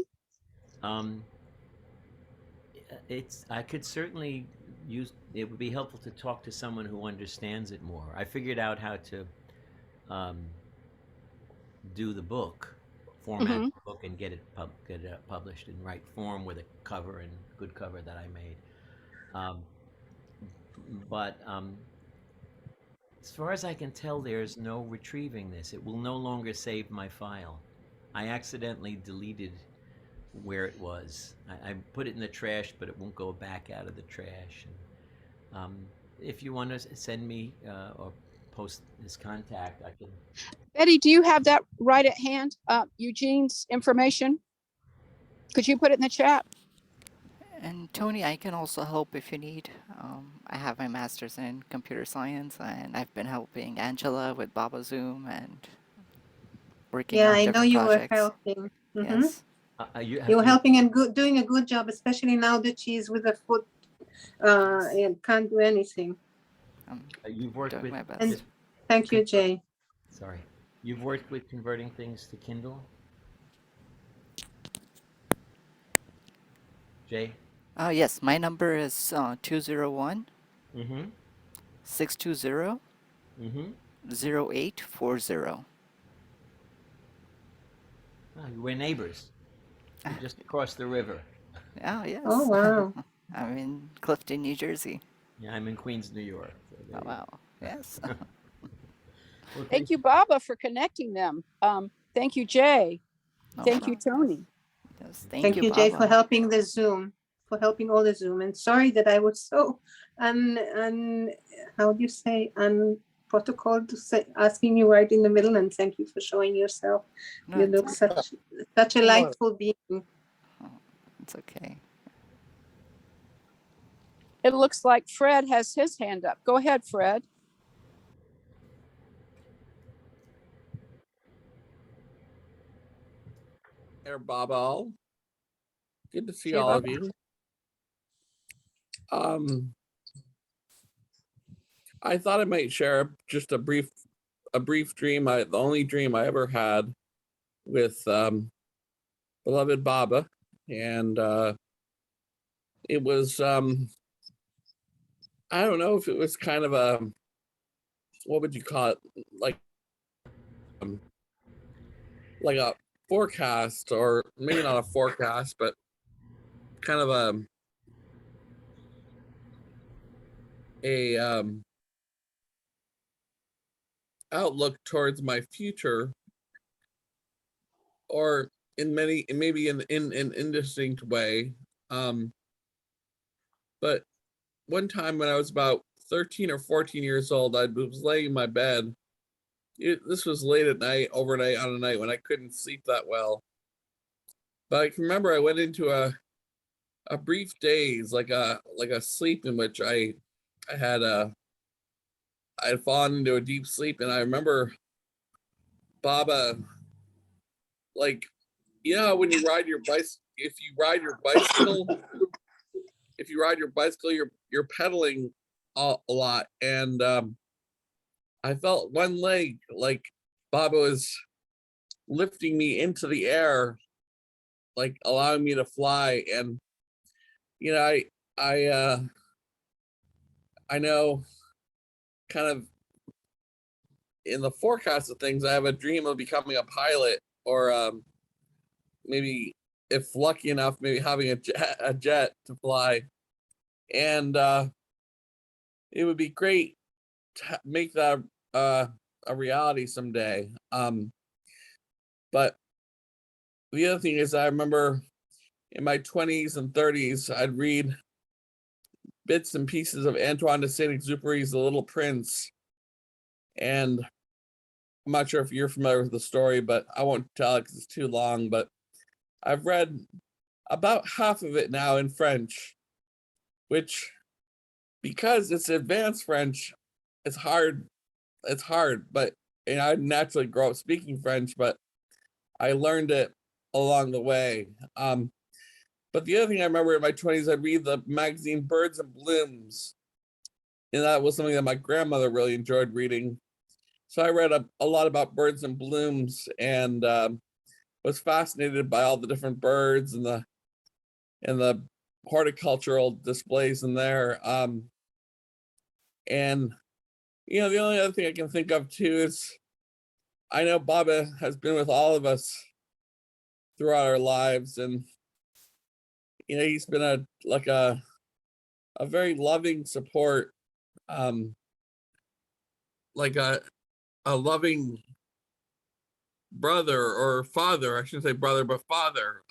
I could certainly use. It would be helpful to talk to someone who understands it more. I figured out how to do the book, format the book, and get it published in right form with a cover and good cover that I made. But as far as I can tell, there's no retrieving this. It will no longer save my file. I accidentally deleted where it was. I put it in the trash, but it won't go back out of the trash. And, if you want to send me or post his contact, I can. Betty, do you have that right at hand? Eugene's information? Could you put it in the chat? And Tony, I can also help if you need. I have my master's in computer science, and I've been helping Angela with Baba Zoom and working yeah, on I know different you were projects. helping. Yes. You were helping and doing a good job, especially now that she's with a foot and can't do anything. You've worked Doing with. my best. And thank you, Jay. Sorry, you've worked with converting things to Kindle. Jay. Yes, my number is 201 Mm-hmm. 620 Mm-hmm. 0840. We're neighbors. We're just across the river. Oh, yes. Oh, wow. I'm in Clifton, New Jersey. Yeah, I'm in Queens, New York. So there Oh, you go. wow. Yes. Well, Thank you, Baba, for connecting them. Thank you, Jay. No Thank you, problem. Tony. Yes, Thank you, Jay, for Baba. helping the Zoom, for helping all the Zoom. And sorry that I was so how do you say, protocol to say, asking you right in the middle. And thank you for showing yourself. No, You it's, look such a Come on. lightful being. it's okay. It looks like Fred has his hand up. Go ahead, Fred. There, Bob all. Good to see Hey, all Bob. of you. I thought I might share just a brief dream. The only dream I ever had with beloved Baba, and it was I don't know if it was kind of a, what would you call it, like a forecast, or maybe not a forecast, but kind of a outlook towards my future, or maybe in an indistinct way. But one time when I was about 13 or 14 years old. I was laying in my bed. This was late at night, overnight on a night when I couldn't sleep that well. But I can remember I went into a brief daze, like a sleep in which I had fallen into a deep sleep, and I remember Baba, like, you know, when you ride your bicycle, if you ride your bicycle, you're pedaling a lot, and I felt one leg, like Baba was lifting me into the air, like allowing me to fly. And you know, I know, kind of in the forecast of things, I have a dream of becoming a pilot, or maybe, if lucky enough, maybe having a jet to fly. And it would be great to make that a reality someday. But the other thing is, I remember in my 20s and 30s, I'd read bits and pieces of Antoine de Saint-Exupéry's The Little Prince. And I'm not sure if you're familiar with the story, but I won't tell it because it's too long. But I've read about half of it now in French, which, because it's advanced French, it's hard. But I naturally grow up speaking French, but I learned it along the way. But the other thing I remember in my 20s, I'd read the magazine Birds and Blooms, and that was something that my grandmother really enjoyed reading. So I read a lot about birds and blooms, and was fascinated by all the different birds and the horticultural displays in there. And you know, the only other thing I can think of too is, I know Baba has been with all of us throughout our lives, and you know, he's been a very loving support, like a loving brother or father. I shouldn't say brother, but father.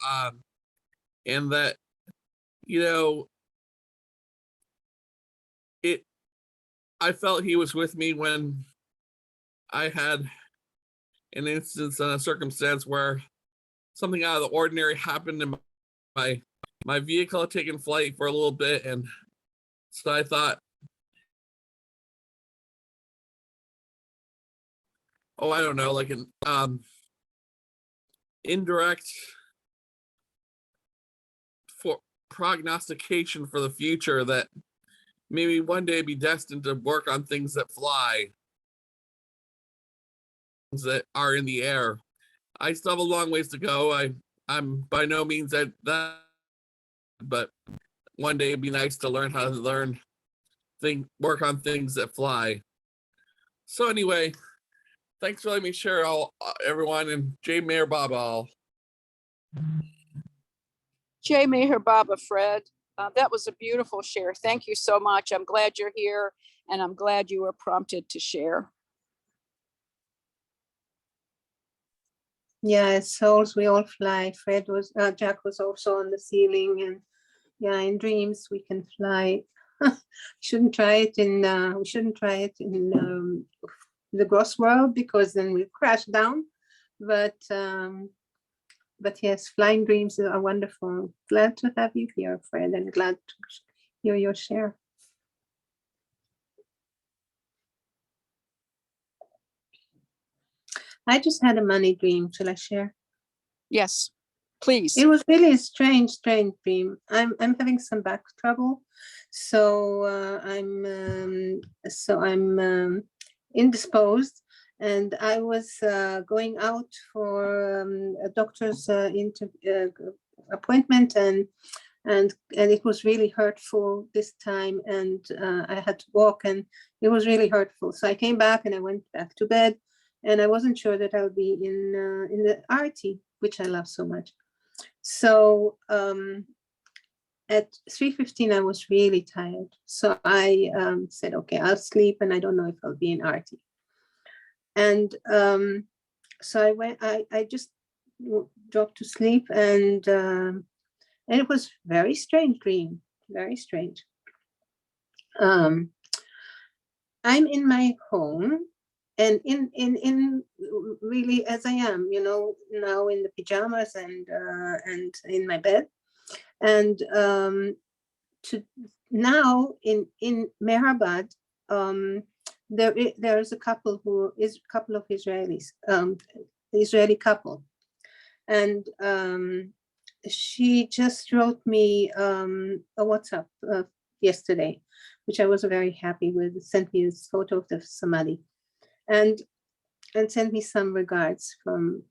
And that, you know, I felt he was with me when I had an instance and a circumstance where something out of the ordinary happened, and my vehicle had taken flight for a little bit. And so I thought, oh, I don't know, like an indirect for prognostication for the future, that maybe one day be destined to work on things that fly, things that are in the air. I still have a long ways to go. I'm by no means at that, but one day it'd be nice to learn how to work on things that fly. So anyway, thanks for letting me share all, everyone, and Jay Mayer Baba all. Jay Meher Baba, Fred, that was a beautiful share. Thank you so much. I'm glad you're here, and I'm glad you were prompted to share. Yeah, as souls we all fly. Jack was also on the ceiling, and yeah, in dreams we can fly. We shouldn't try it in the gross world, because then we'll crash down. But yes, flying dreams are wonderful. Glad to have you here, Fred, and glad to hear your share. I just had a money dream. Shall I share? Yes, please. It was really a strange dream. I'm having some back trouble, so I'm indisposed, and I was going out for a doctor's appointment, and it was really hurtful this time, and I had to walk, and it was really hurtful. So I came back and I went back to bed, and I wasn't sure that I'll be in the RT, which I love so much. So at 3:15 I was really tired. So I said, okay, I'll sleep, and I don't know if I'll be in RT. And so I just dropped to sleep, and it was very strange dream, very strange. I'm in my home and in really as I am, you know, now in the pajamas and in my bed. And to now in Mehrabad, there is a couple of Israelis, Israeli couple, and she just wrote me a WhatsApp yesterday, which I was very happy with. Sent me this photo of the samadhi, and sent me some regards from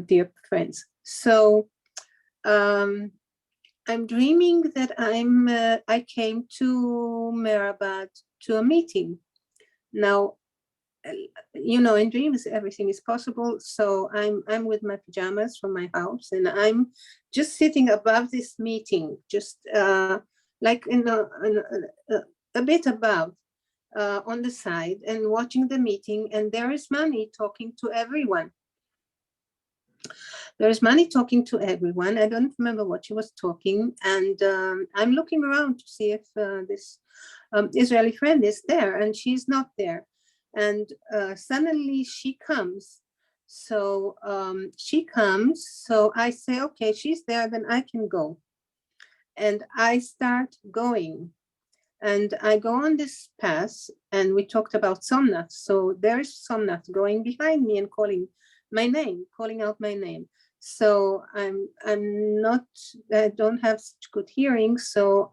dear friends. So I'm dreaming that I came to Mehrabad to a meeting. Now, you know, in dreams everything is possible. So I'm with my pajamas from my house, and I'm just sitting above this meeting, just like in a bit above, on the side, and watching the meeting. And there is Mani talking to everyone. There's Mani talking to everyone. I don't remember what she was talking. And I'm looking around to see if this Israeli friend is there, and she's not there. And suddenly she comes. So she comes. So I say, okay, she's there, then I can go. And I start going. And I go on this path, and we talked about Somnath. So there is Somnath going behind me and calling my name, calling out my name. So I'm not, I don't have such good hearing. So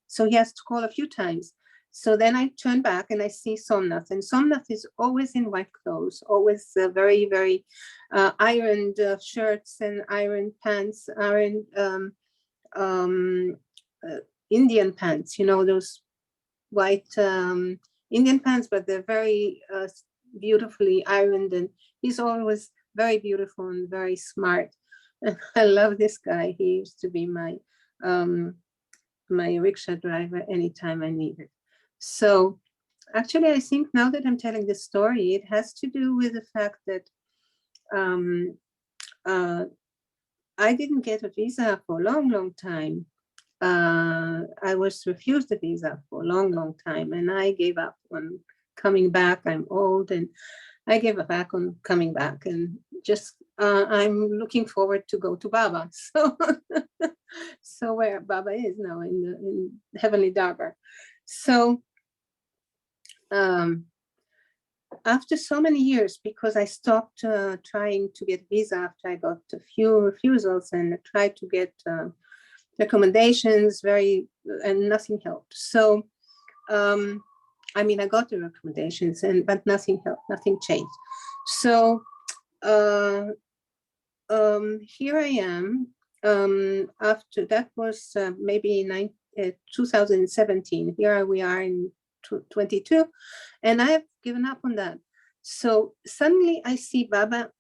so he has to call a few times. So then I turn back and I see Somnath, and Somnath is always in white clothes, always very, very ironed shirts and ironed pants, ironed Indian pants, you know, those white Indian pants, but they're very beautifully ironed, and he's always very beautiful and very smart. And I love this guy. He used to be my my rickshaw driver anytime I needed. So actually, I think now that I'm telling this story, it has to do with the fact that I didn't get a visa for a long, long time. I was refused a visa for a long, long time, and I gave up on coming back. I'm old, and I gave back on coming back, and just I'm looking forward to go to Baba. So, so where Baba is now in Heavenly Darbar. So after so many years, because I stopped trying to get visa after I got a few refusals, and I tried to get recommendations, and nothing helped. So I mean, I got the recommendations, but nothing helped, nothing changed. So here I am. After that was maybe 2017. Here we are in 22, and I have given up on that. So suddenly I see Baba.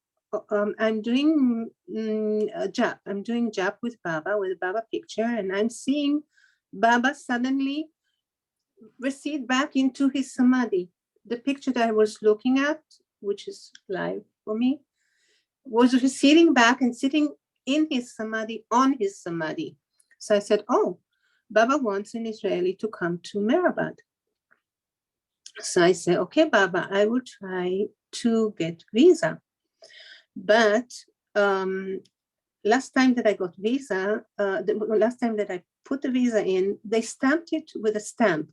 I'm doing a jap. I'm doing jap with Baba picture, and I'm seeing Baba suddenly recede back into his samadhi. The picture that I was looking at, which is live for me, was receding back and sitting in his samadhi, on his samadhi. So I said, oh, Baba wants an Israeli to come to Mehrabad. So I said, okay, Baba, I will try to get visa. But last time that I got visa, the last time that I put the visa in, they stamped it with a stamp.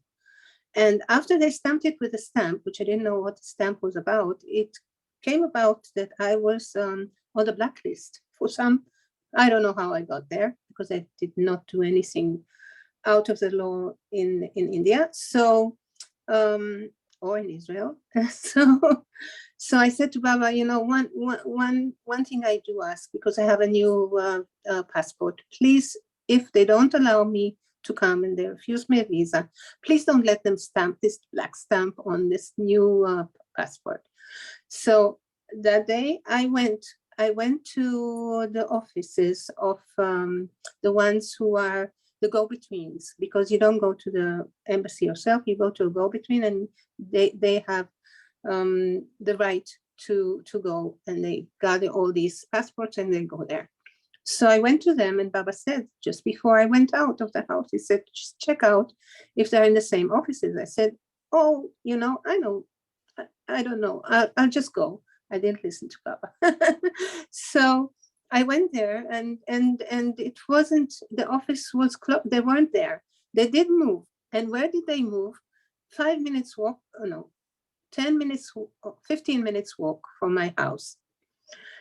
And after they stamped it with a stamp, which I didn't know what the stamp was about, it came about that I was on the blacklist for some, I don't know how I got there, because I did not do anything out of the law in India. So, or in Israel. So I said to Baba, you know, one thing I do ask, because I have a new passport, please, if they don't allow me to come and they refuse me a visa, please don't let them stamp this black stamp on this new passport. So that day I went to the offices of the ones who are the go-betweens, because you don't go to the embassy yourself, you go to a go-between, and they have the right to go, and they gather all these passports and they go there. So I went to them, and Baba said, just before I went out of the house, he said, just check out if they're in the same offices. I said, oh, I know, I don't know, I'll just go. I didn't listen to Papa. So I went there, and it wasn't, the office was closed. They weren't there. They did move. And where did they move? 5 minutes walk, oh no, 10 minutes, 15 minutes walk from my house.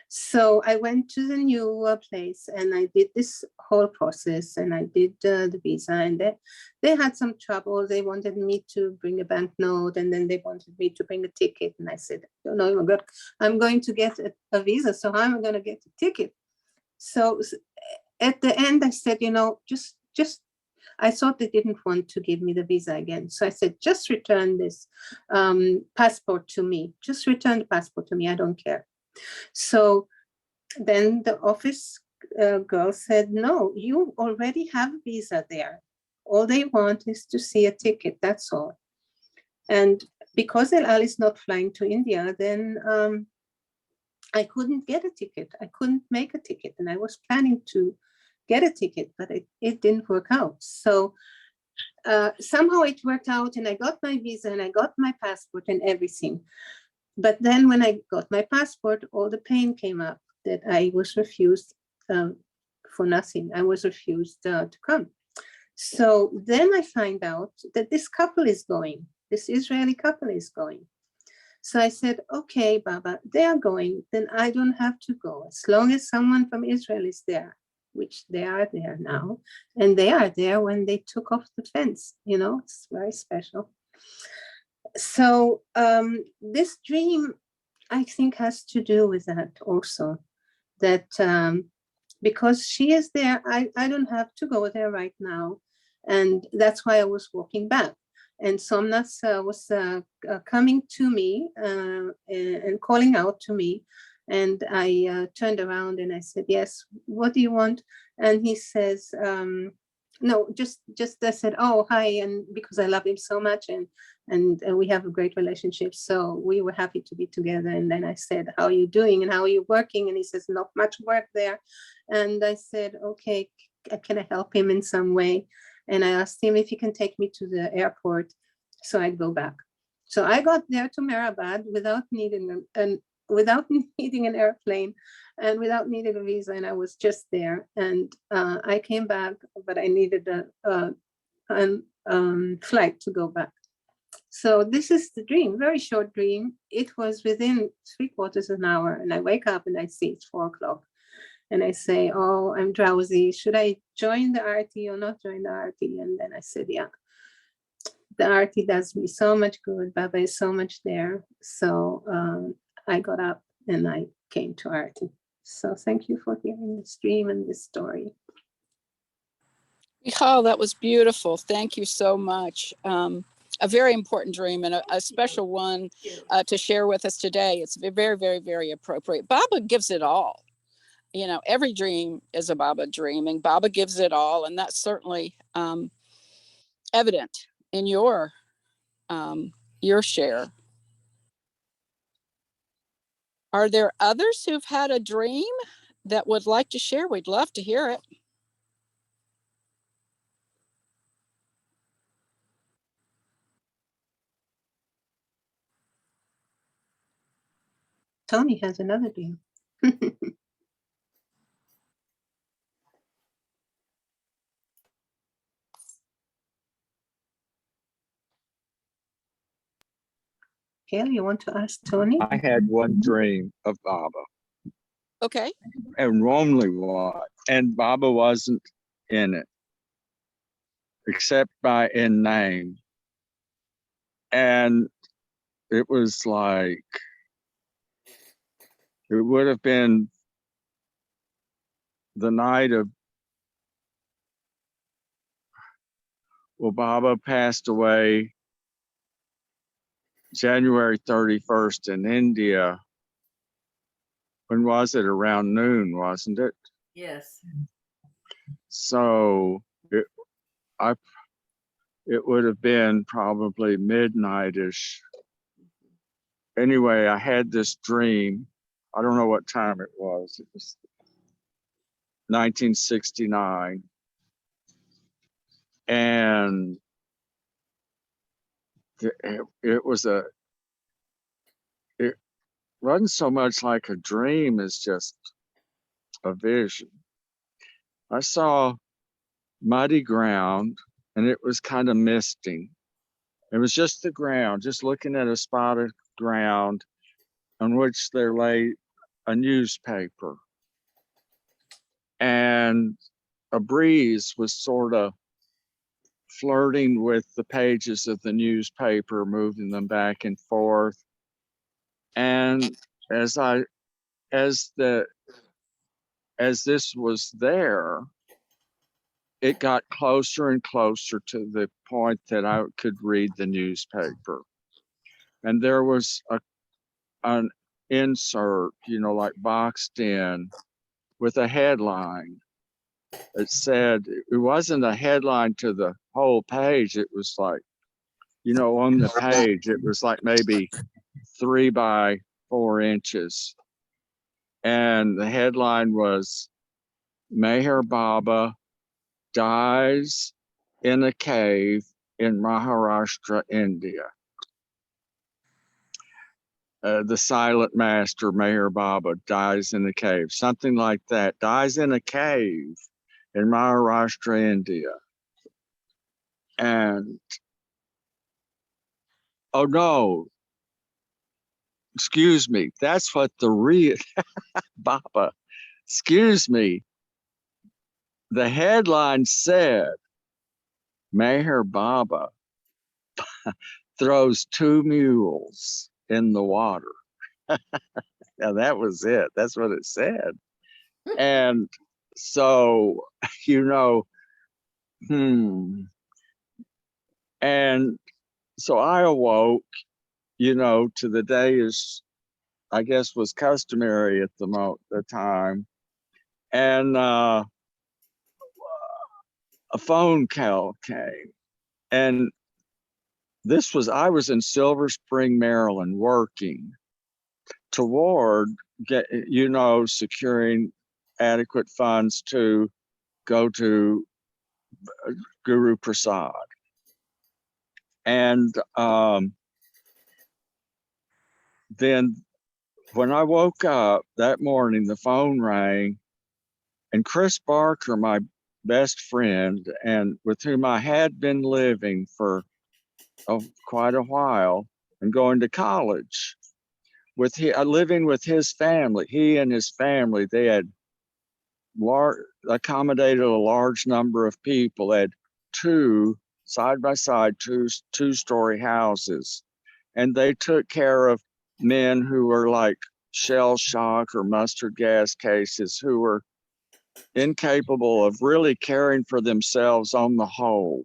So I went to the new place, and I did this whole process, and I did the visa, and they had some trouble. They wanted me to bring a banknote, and then they wanted me to bring a ticket. And I said, no, I'm going to get a visa, so how am I going to get a ticket? So at the end, I said, just I thought they didn't want to give me the visa again. So I said, just return this passport to me. Just return the passport to me. I don't care. So then the office girl said, no, you already have a visa there. All they want is to see a ticket, that's all. And because El Al is not flying to India, then I couldn't get a ticket. I couldn't make a ticket. And I was planning to get a ticket, but it didn't work out. So somehow it worked out, and I got my visa, and I got my passport and everything. But then when I got my passport, all the pain came up that I was refused for nothing. I was refused to come. So then I find out that this couple is going, this Israeli couple is going. So I said, okay, Baba, they are going, then I don't have to go. As long as someone from Israel is there, which they are there now. And they are there when they took off the fence, it's very special. So this dream, I think, has to do with that also, that because she is there, I don't have to go there right now. And that's why I was walking back. And Somnath was coming to me and calling out to me. And I turned around and I said, yes, what do you want? And he says, no, just I said, oh, hi. And because I love him so much, and we have a great relationship. So we were happy to be together. And then I said, how are you doing? And how are you working? And he says, not much work there. And I said, okay, can I help him in some way? And I asked him if he can take me to the airport so I'd go back. So I got there to Mehrabad without needing an airplane and without needing a visa. And I was just there. And I came back, but I needed a flight to go back. So this is the dream, very short dream. It was within 3/4 of an hour, and I wake up and I see it's 4 o'clock. And I say, oh, I'm drowsy. Should I join the RT or not join the RT? And then I said, yeah, the RT does me so much good. Baba is so much there. So I got up and I came to RT. So thank you for hearing this dream and this story. Michal, that was beautiful. Thank you so much. A very important dream, and a special one to share with us today. It's very, very, very appropriate. Baba gives it all. Every dream is a Baba dream, and Baba gives it all. And that's certainly evident in your share. Are there others who've had a dream that would like to share? We'd love to hear it. Tony has another dream. Gail, you want to ask Tony? I had one dream of Baba, Okay. and only one, and Baba wasn't in it, except in name. And it was like, it would have been the night of, well, Baba passed away January 31st in India. When was it? Around noon, wasn't it? Yes. So it would have been probably midnight-ish. Anyway, I had this dream. I don't know what time it was. It was 1969. And it wasn't so much like a dream as just a vision. I saw muddy ground and it was kind of misting. It was just the ground, just looking at a spot of ground on which there lay a newspaper. And a breeze was sort of flirting with the pages of the newspaper, moving them back and forth. And as this was there, it got closer and closer to the point that I could read the newspaper. And there was an insert, like boxed in with a headline. It said, it wasn't a headline to the whole page. It was like, on the page, it was like maybe 3 by 4 inches. And the headline was, Meher Baba dies in a cave in Maharashtra, India. The silent master, Meher Baba, dies in a cave. Something like that. Dies in a cave in Maharashtra, India. And, oh no, excuse me. That's what the real Baba, excuse me. The headline said, Meher Baba throws 2 mules in the water. Now that was it. That's what it said. And so, and so I awoke, to the day as I guess was customary at the time. And a phone call came. And I was in Silver Spring, Maryland, working toward securing adequate funds to go to Guru Prasad. And then when I woke up that morning, the phone rang, and Chris Barker, my best friend, and with whom I had been living for quite a while and going to college, living with his family. He and his family, they had accommodated a large number of people. They had 2 side by side, 2-story houses, and they took care of men who were like shell shock or mustard gas cases, who were incapable of really caring for themselves on the whole,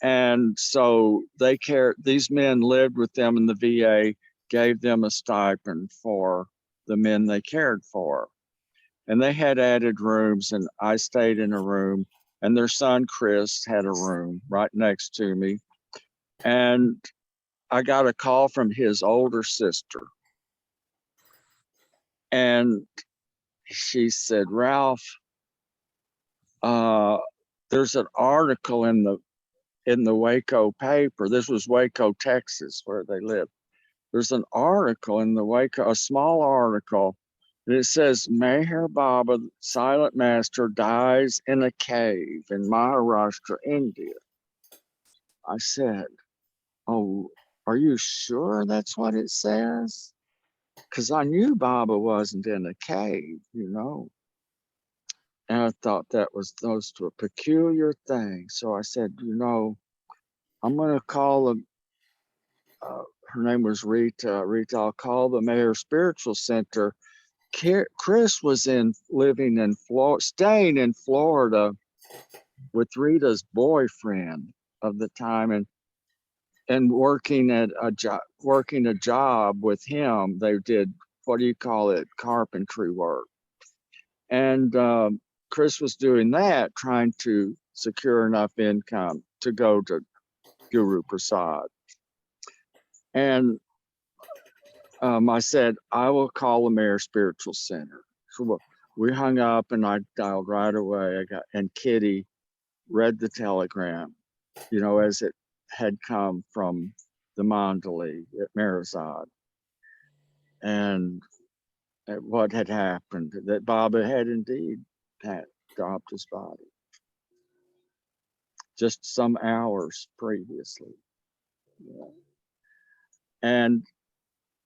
And so these men lived with them in the VA, gave them a stipend for the men they cared for. And they had added rooms, and I stayed in a room, and their son, Chris, had a room right next to me. And I got a call from his older sister. And she said, Ralph, there's an article in the Waco paper. This was Waco, Texas, where they lived. There's an article in the Waco, a small article, and it says Meher Baba, silent master, dies in a cave in Maharashtra, India. I said, oh, are you sure that's what it says? Because I knew Baba wasn't in a cave, And I thought that was close to a peculiar thing. So I said, I'm going to call them. Her name was Rita. I'll call the Mayor Spiritual Center. Chris was staying in Florida with Rita's boyfriend of the time, and working a job with him. They did, what do you call it, carpentry work. And Chris was doing that, trying to secure enough income to go to Guru Prasad. And I said, I will call the Mayor Spiritual Center. So we hung up, and I dialed right away. And Kitty read the telegram, as it had come from the Mandali at Mirazad, and what had happened, that Baba had indeed had dropped his body just some hours previously. Yeah. And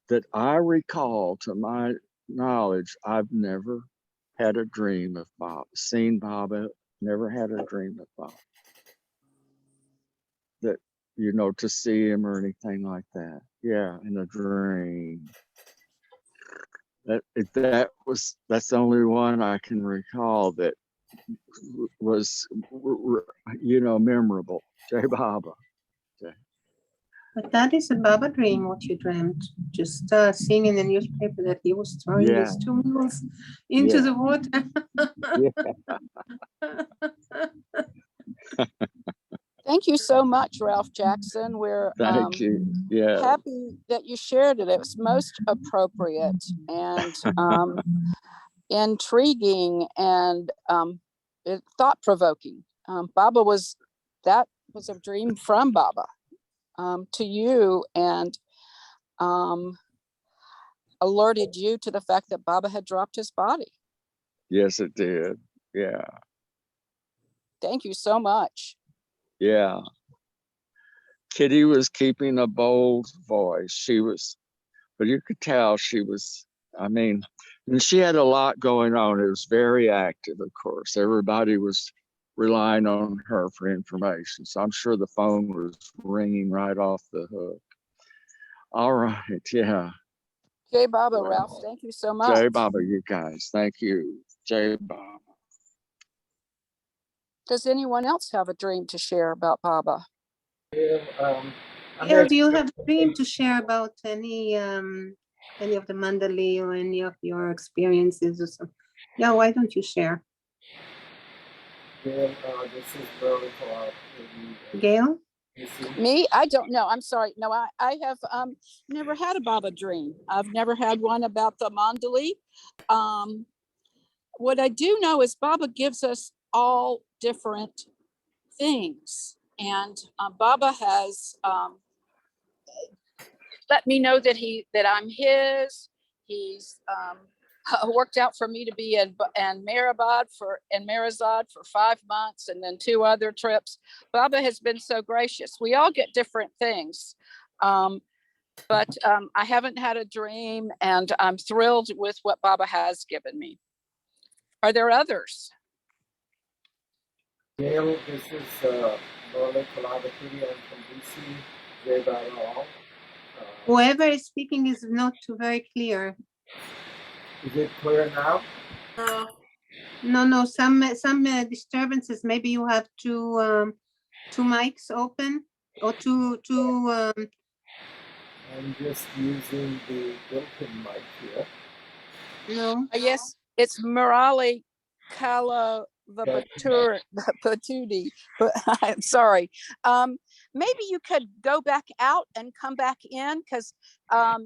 that I recall, to my knowledge, I've never had a dream of Baba, seen Baba, never had a dream of Baba. That, you know, to see him or anything like that. Yeah, in a dream. That's the only one I can recall that was, you know, memorable. Jai Baba. But that is a Baba dream, what you dreamt. Just seeing in the newspaper that he was throwing Yeah. these 2 mules into Yeah. the water. Thank you so much, Ralph Jackson. We're Thank you. Yeah. happy that you shared it. It was most appropriate and intriguing and thought-provoking. Baba was a dream from Baba to you, and alerted you to the fact that Baba had dropped his body. Yes, it did. Yeah. Thank you so much. Yeah. Kitty was keeping a bold voice. She was, but you could tell she was, I mean, and she had a lot going on. It was very active, of course. Everybody was relying on her for information. So I'm sure the phone was ringing right off the hook. All right. Yeah. Jai Baba, Ralph, thank you so much. Jai Baba, you guys. Thank you. Jai Baba. Does anyone else have a dream to share about Baba? Gail, do you have a dream to share about any of the Mandali or any of your experiences or something? Yeah, why don't you share? Gail? Me? I don't know. I'm sorry. No, I have never had a Baba dream. I've never had one about the Mandali. What I do know is Baba gives us all different things. And Baba has let me know that I'm his. He's worked out for me to be in Mirazad for 5 months and then 2 other trips. Baba has been so gracious. We all get different things. But I haven't had a dream, and I'm thrilled with what Baba has given me. Are there others? Gail, this is Norla Kalabakuri. I'm from DC. Jai Baba all. Whoever is speaking is not too very clear. Is it clear now? No, some disturbances. Maybe you have two mics open or two. I'm just using the built-in mic here. No. Yes, it's Murali Kala Patudi. I'm sorry. Maybe you could go back out and come back in, because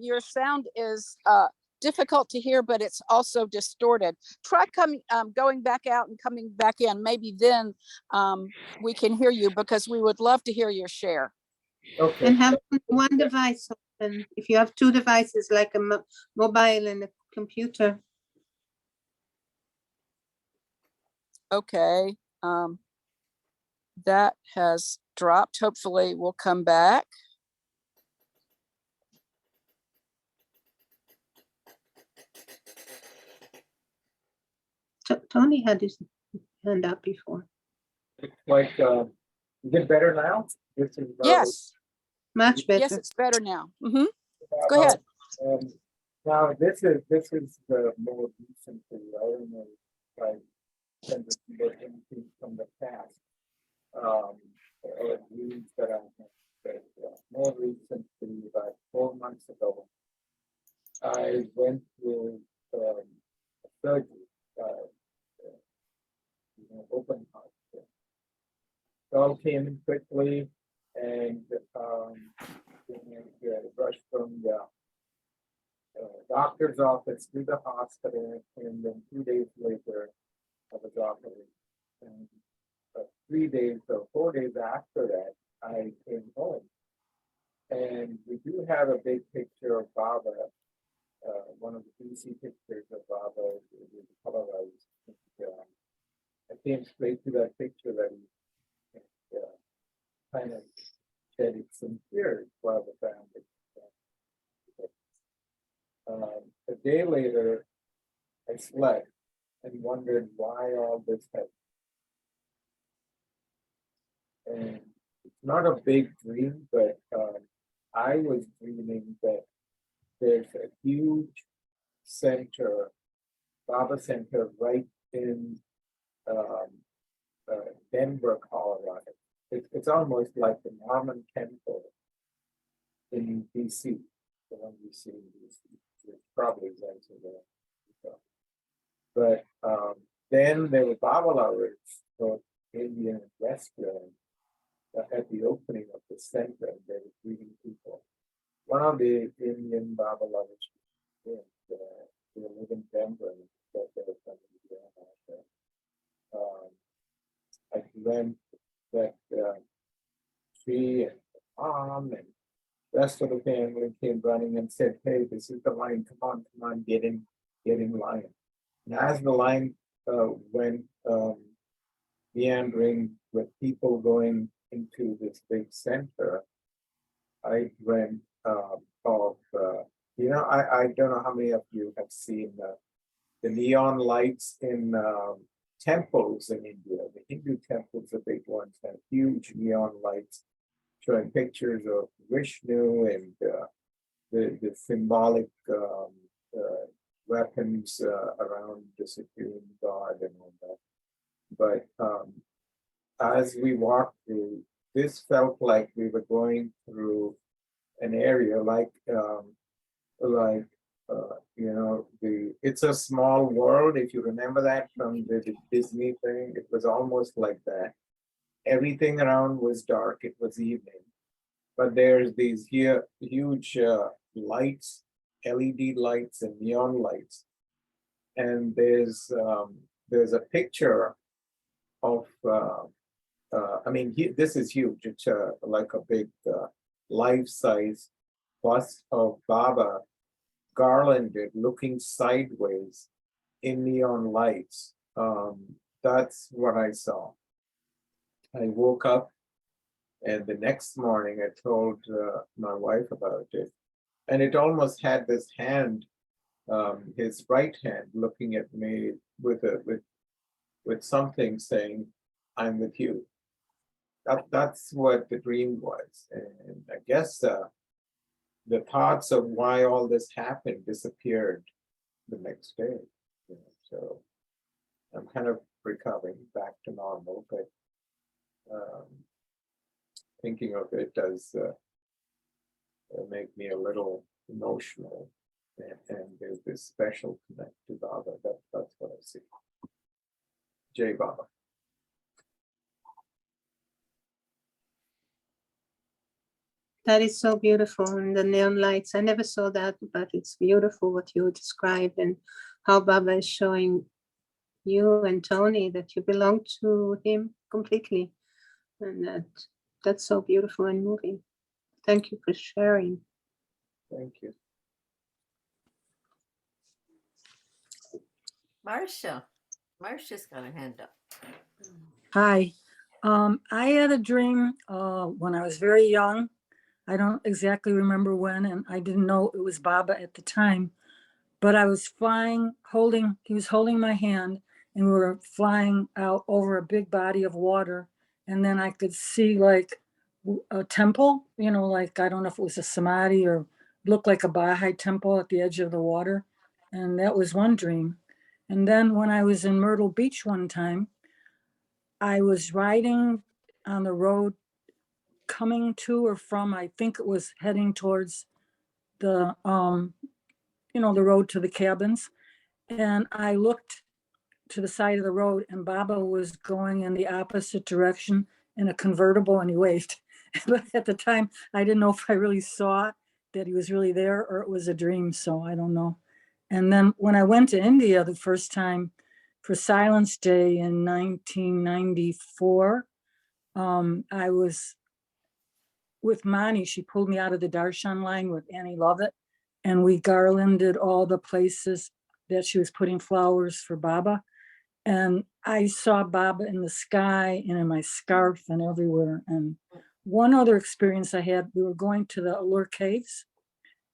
your sound is difficult to hear, but it's also distorted. Try going back out and coming back in. Maybe then we can hear you, because we would love to hear your share. Okay. And have one device open. If you have 2 devices, like a mobile and a computer. Okay. That has dropped. Hopefully we'll come back. Tony had his hand up before. It's like, is it better now? This is Yes. Much better. Yes, it's better now. Go ahead. Now this is the more recent thing. I don't know if I send anything from the past. Or dreams that I had. More recently, about 4 months ago, I went through a surgery, open heart. It all came in quickly, and rushed from the doctor's office to the hospital, and then 2 days later, I was operated. And 3 days or 4 days after that, I came home. And we do have a big picture of Baba, one of the DC pictures of Baba is colorized. And, I came straight to that picture that he kind of shedding some tears while the family. A day later, I slept and wondered why all this happened. And it's not a big dream, but I was dreaming that there's a huge center, Baba Center, right in Denver, Colorado. It's almost like the Mormon temple in DC, the one you see in DC. It's probably exactly there. But then there were Baba lovers, both Indian and Western, at the opening of the center. They were greeting people. One of the Indian Baba lovers, they live in Denver, and said they were coming to there. I learned that she and mom and rest of the family came running and said, "Hey, this is the line. Come on, get in line." And as the line went meandering with people going into this big center, I dreamt of, I don't know how many of you have seen the neon lights in temples in India. The Hindu temples, the big ones, have huge neon lights showing pictures of Vishnu and the symbolic weapons around the Supreme God and all that. But as we walked through, this felt like we were going through an area like It's a Small World. If you remember that from the Disney thing, it was almost like that. Everything around was dark. It was evening, but there's these huge lights, LED lights and neon lights, and there's a picture of. This is huge. It's like a big life-size bust of Baba, garlanded, looking sideways in neon lights. That's what I saw. I woke up, and the next morning I told my wife about it, and it almost had this hand, his right hand, looking at me with something saying, "I'm with you." That's what the dream was, and I guess the thoughts of why all this happened disappeared the next day. So I'm kind of recovering back to normal, but thinking of it does make me a little emotional, and there's this special connect to Baba. That's what I see. Jai Baba. That is so beautiful, and the neon lights. I never saw that, but it's beautiful what you described and how Baba is showing you and Tony that you belong to him completely. And that's so beautiful and moving. Thank you for sharing. Thank you. Marcia's got her hand up. Hi. I had a dream when I was very young. I don't exactly remember when, and I didn't know it was Baba at the time, but I was flying, he was holding my hand, and we were flying out over a big body of water. And then I could see like a temple, like, I don't know if it was a samadhi or looked like a Baha'i temple at the edge of the water. And that was one dream. And then when I was in Myrtle Beach one time, I was riding on the road coming to or from, I think it was heading towards the, the road to the cabins. And I looked to the side of the road, and Baba was going in the opposite direction in a convertible, and he waved. But at the time, I didn't know if I really saw that he was really there or it was a dream. So I don't know. And then when I went to India the first time for Silence Day in 1994, I was with Mani, she pulled me out of the Darshan line with Annie Lovett, and we garlanded all the places that she was putting flowers for Baba. And I saw Baba in the sky and in my scarf and everywhere. And one other experience I had, we were going to the Allure Caves,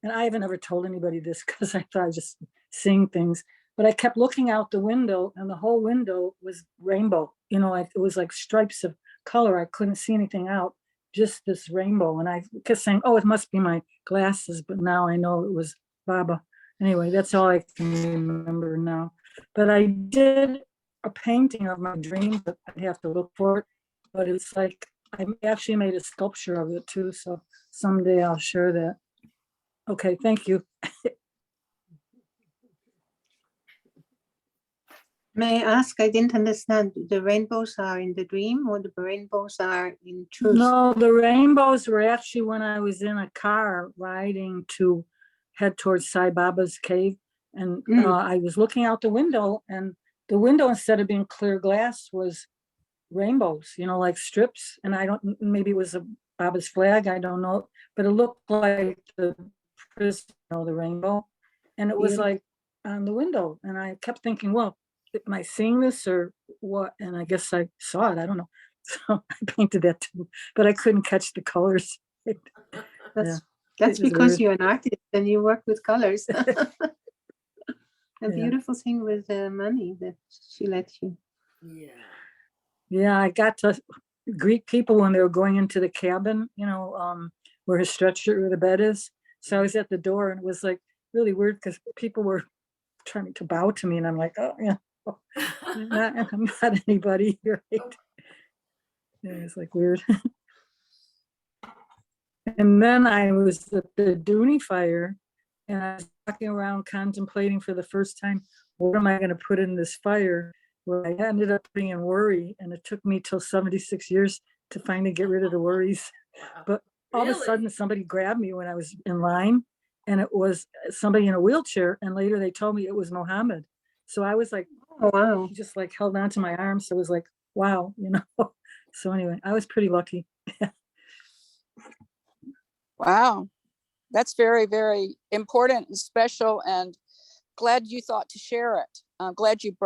and I haven't ever told anybody this because I thought I was just seeing things, but I kept looking out the window and the whole window was rainbow, you know, like it was like stripes of color. I couldn't see anything out, just this rainbow. And I kept saying, oh, it must be my glasses, but now I know it was Baba. Anyway, that's all I can remember now. But I did a painting of my dream, but I'd have to look for it. But it's like, I actually made a sculpture of it too. So someday I'll share that. Okay, thank you. May I ask, I didn't understand, the rainbows are in the dream or the rainbows are in truth? No, the rainbows were actually when I was in a car riding to head towards Sai Baba's cave. And I was looking out the window, and the window, instead of being clear glass, was rainbows, you know, like strips. And I don't, maybe it was a Baba's flag, I don't know, but it looked like the prison, you know, the rainbow. And it was like on the window. And I kept thinking, well, am I seeing this or what? And I guess I saw it, I don't know. So I painted that too, but I couldn't catch the colors. That's because you're an artist and you work with colors. A beautiful thing with money that she let you. Yeah, I got to greet people when they were going into the cabin, you know, where his stretcher, where the bed is. So I was at the door, and it was like really weird because people were trying to bow to me, and I'm like, oh yeah, I'm not anybody, right? Yeah, it's like weird. And then I was at the Dooney fire, and I was walking around contemplating for the first time, what am I going to put in this fire? Well, I ended up putting in worry, and it took me till 76 years to finally get rid of the worries. But all of a sudden, somebody grabbed me when I was in line, and it was somebody in a wheelchair. And later they told me it was Mohammed. So I was like, oh, wow. He just like held on to my arm. So it was like, wow, you know. So anyway, I was pretty lucky. Wow. That's very, very important and special, and glad you thought to share it. I'm glad you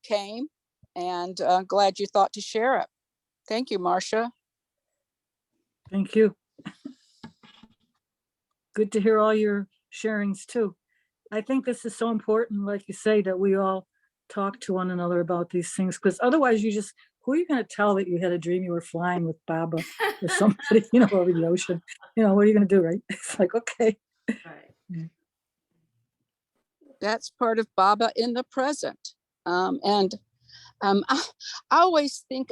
came, and glad you thought to share it. Thank you, Marcia. Thank you. Good to hear all your sharings too. I think this is so important, like you say, that we all talk to one another about these things, because otherwise who are you going to tell that you had a dream you were flying with Baba or somebody, you know, over the ocean? You know, what are you going to do, right? It's like, okay. Right. That's part of Baba in the present. I always think,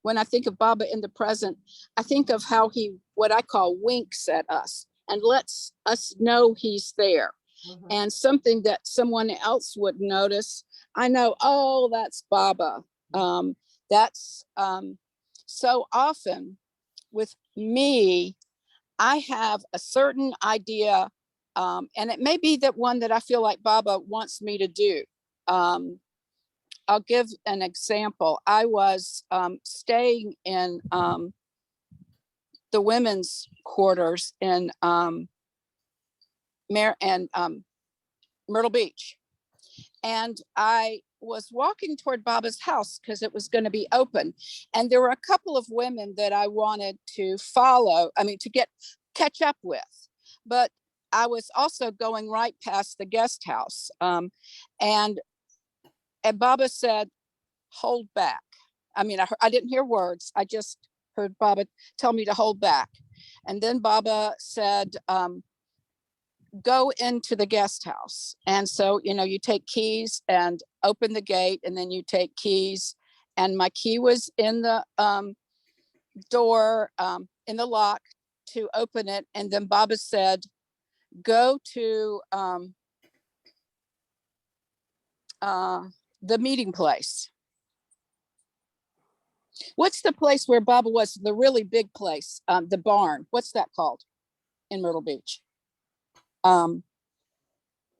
when I think of Baba in the present, I think of how he, what I call, winks at us and lets us know he's there. And something that someone else would notice, I know, oh, that's Baba. That's so often with me, I have a certain idea, and it may be that one that I feel like Baba wants me to do. I'll give an example. I was staying in the women's quarters in Myrtle Beach. And I was walking toward Baba's house because it was going to be open. And there were a couple of women that I wanted to catch up with. But I was also going right past the guest house. And Baba said, hold back. I mean, I didn't hear words. I just heard Baba tell me to hold back. And then Baba said, go into the guest house. And so, you know, you take keys and open the gate, and then you take keys. And my key was in the door, in the lock to open it. And then Baba said, go to the meeting place. What's the place where Baba was, the really big place, the barn? What's that called in Myrtle Beach?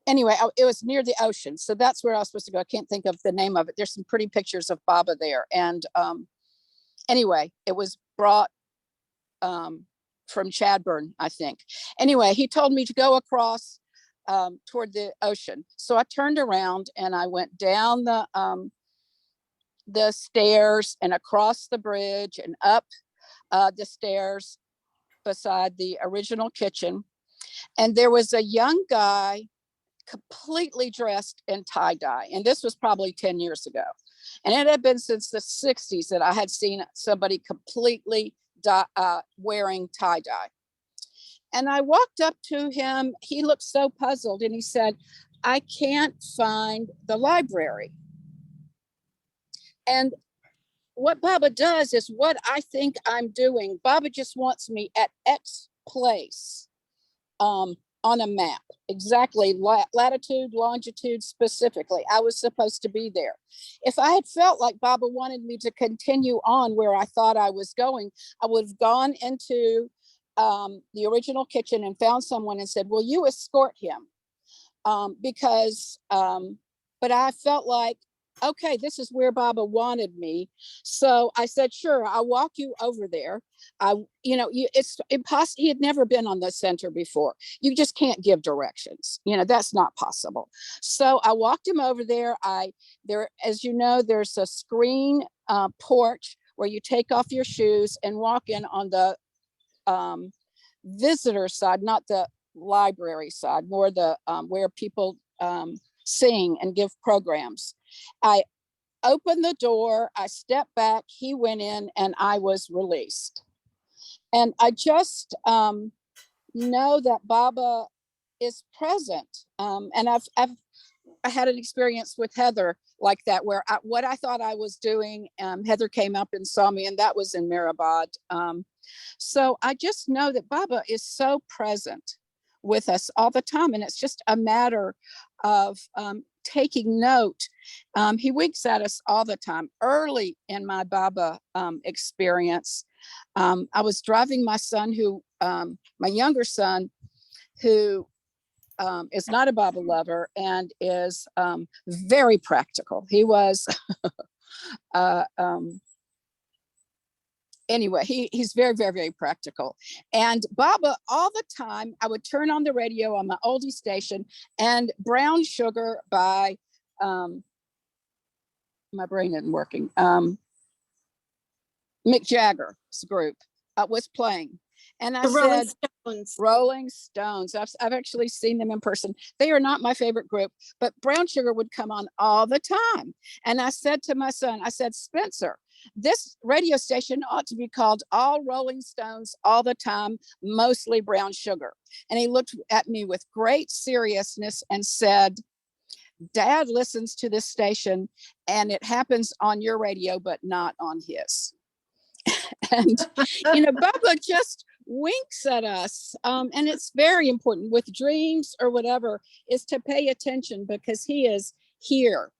Anyway, it was near the ocean. So that's where I was supposed to go. I can't think of the name of it. There's some pretty pictures of Baba there. And anyway, it was brought from Chadburn, I think. Anyway, he told me to go across toward the ocean. So I turned around and I went down the stairs and across the bridge and up the stairs beside the original kitchen. And there was a young guy completely dressed in tie-dye. And this was probably 10 years ago. And it had been since the 60s that I had seen somebody completely wearing tie-dye. And I walked up to him. He looked so puzzled and he said, "I can't find the library." And what Baba does is what I think I'm doing. Baba just wants me at X place on a map, exactly latitude, longitude, specifically. I was supposed to be there. If I had felt like Baba wanted me to continue on where I thought I was going, I would have gone into the original kitchen and found someone and said, "Will you escort him?" But I felt like, okay, this is where Baba wanted me. So I said, sure, I'll walk you over there. It's impossible. He had never been on the center before. You just can't give directions. That's not possible. So I walked him over there. As you know, there's a screen porch where you take off your shoes and walk in on the visitor side, not the library side, more the where people sing and give programs. I opened the door, I stepped back, he went in, and I was released. And I just know that Baba is present. And I had an experience with Heather like that, where what I thought I was doing, Heather came up and saw me, and that was in Mehrabad. So I just know that Baba is so present with us all the time. And it's just a matter of taking note. He winks at us all the time. Early in my Baba experience, I was driving my son, my younger son, who is not a Baba lover and is very practical. He was, anyway, he's very, very, very practical. And Baba, all the time, I would turn on the radio on my oldie station, and Brown Sugar by, my brain isn't working, Mick Jagger's group was playing. And I said, Rolling Stones. I've actually seen them in person. They are not my favorite group, but Brown Sugar would come on all the time. And I said to my son, I said, Spencer, this radio station ought to be called All Rolling Stones All the Time, Mostly Brown Sugar. And he looked at me with great seriousness and said, Dad listens to this station and it happens on your radio, but not on his. And, Baba just winks at us. And it's very important with dreams or whatever, is to pay attention, because he is here.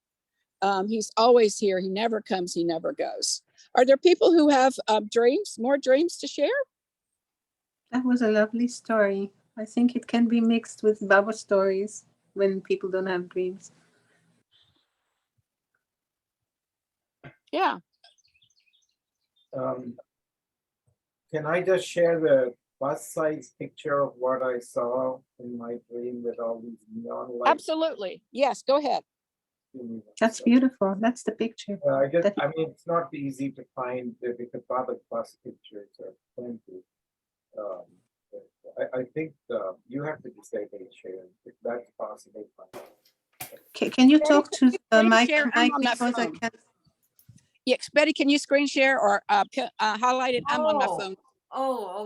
He's always here. He never comes, he never goes. Are there people who have more dreams to share? That was a lovely story. I think it can be mixed with Baba stories when people don't have dreams. Yeah. Can I just share the bus-size picture of what I saw in my dream with all these neon lights? Absolutely. Yes, go ahead. That's beautiful. That's the picture. It's not easy to find because Baba's bus pictures are plenty. I think you have to disable sharing if that's possible. Can you talk to the mic? Because I can't. Yes, Betty, can you screen share or highlight it? I'm on my phone.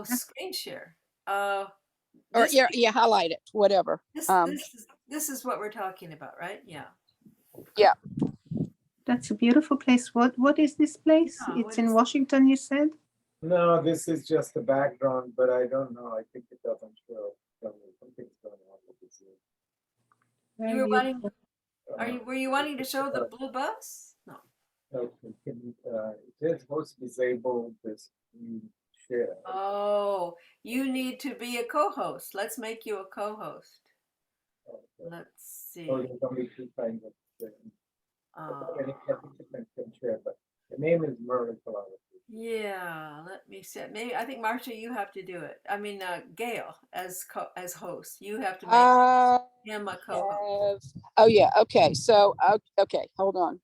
Screen share. Highlight it, whatever. This is what we're talking about, right? Yeah. Yeah. That's a beautiful place. What is this place? It's in Washington, you said? No, this is just the background, but I don't know. I think it doesn't show. Something's going on with this. Were you wanting to show the blue bus? No. Okay. It is supposed to disable this share. Oh, you need to be a co-host. Let's make you a co-host. Okay. Let's see. Oh, there's only two kinds of sharing. Any participant can share, but the name is Merlin. Yeah, let me you said maybe I think Marcia, you have to do it. I mean, Gail as host, you have to make him a co-host. Oh yeah, okay, so, okay, hold on.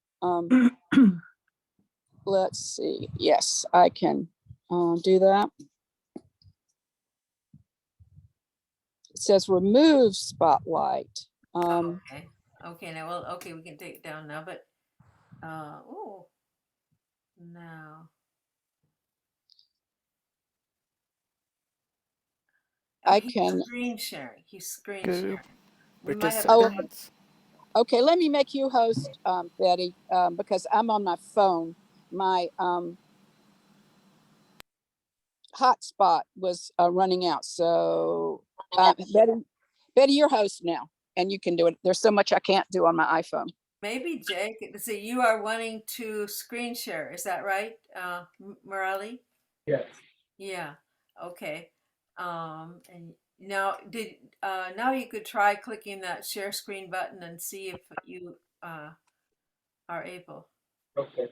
Let's see, yes, I can do that. It says remove spotlight. Okay. Okay. Now, well, okay, we can take it down now, but oh, now. I He's can, screen sharing. He's screen Go sharing. We might have. participants. okay, let me make you host, Betty, because I'm on my phone. My hotspot was running out, so Betty, you're host now, and you can do it. There's so much I can't do on my iPhone. Maybe Jake. So you are wanting to screen share. Is that right, Morali? Yes. Yeah. Okay. And now you could try clicking that share screen button and see if you are able. Okay.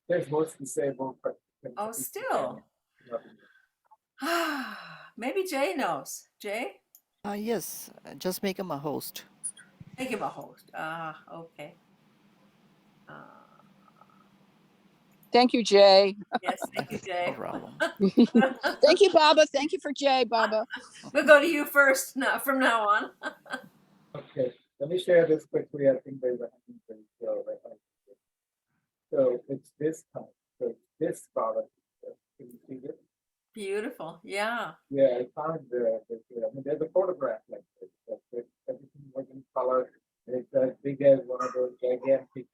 There's most disabled participants. Oh, still. Maybe Jay knows. Jay, Yes, just make him a host. make him a host. Okay. Thank you, Jay. Yes, thank you, No Jay. problem. Thank you, Baba. Thank you for Jay, Baba. We'll go to you first now, from now on. Okay, let me share this quickly. I think there's a hand raised, so it's this time. So it's this product. Can you see this? Beautiful. Yeah. Yeah, I found I mean, there's a photograph like this. Everything was in color. It's as big as one of those gigantic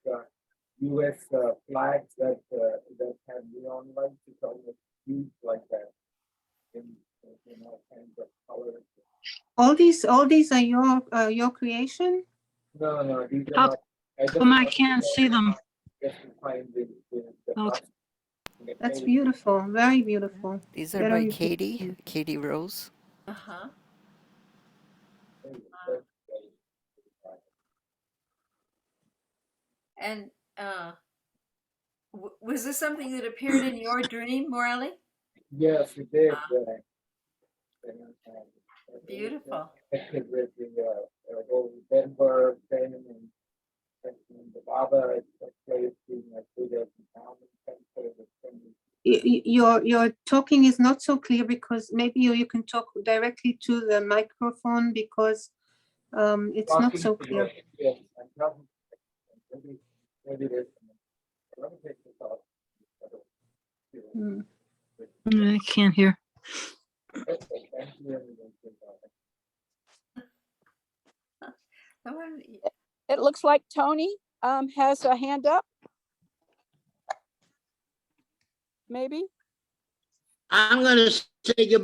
U.S. Flags that have neon lights. It's almost huge like that in all kinds of colors. All these are your creation? No, these are How not. I just come I wanted to can't see them? just to find the Okay. bust. That's beautiful, very beautiful. These are by Very Katie Rose. Uh-huh. And was this something that appeared in your dream, Morelli? Yes, we did. Beautiful. Connected with the whole Denver thing and the Baba place being as big as the town Your talking is not so clear because maybe you can talk directly to the microphone because it's not so clear. Yes, I'm talking. Maybe there's. Let me take this off. I can't hear. Okay, thank you. It looks like Tony has a hand up. Maybe. I'm going to say goodbye.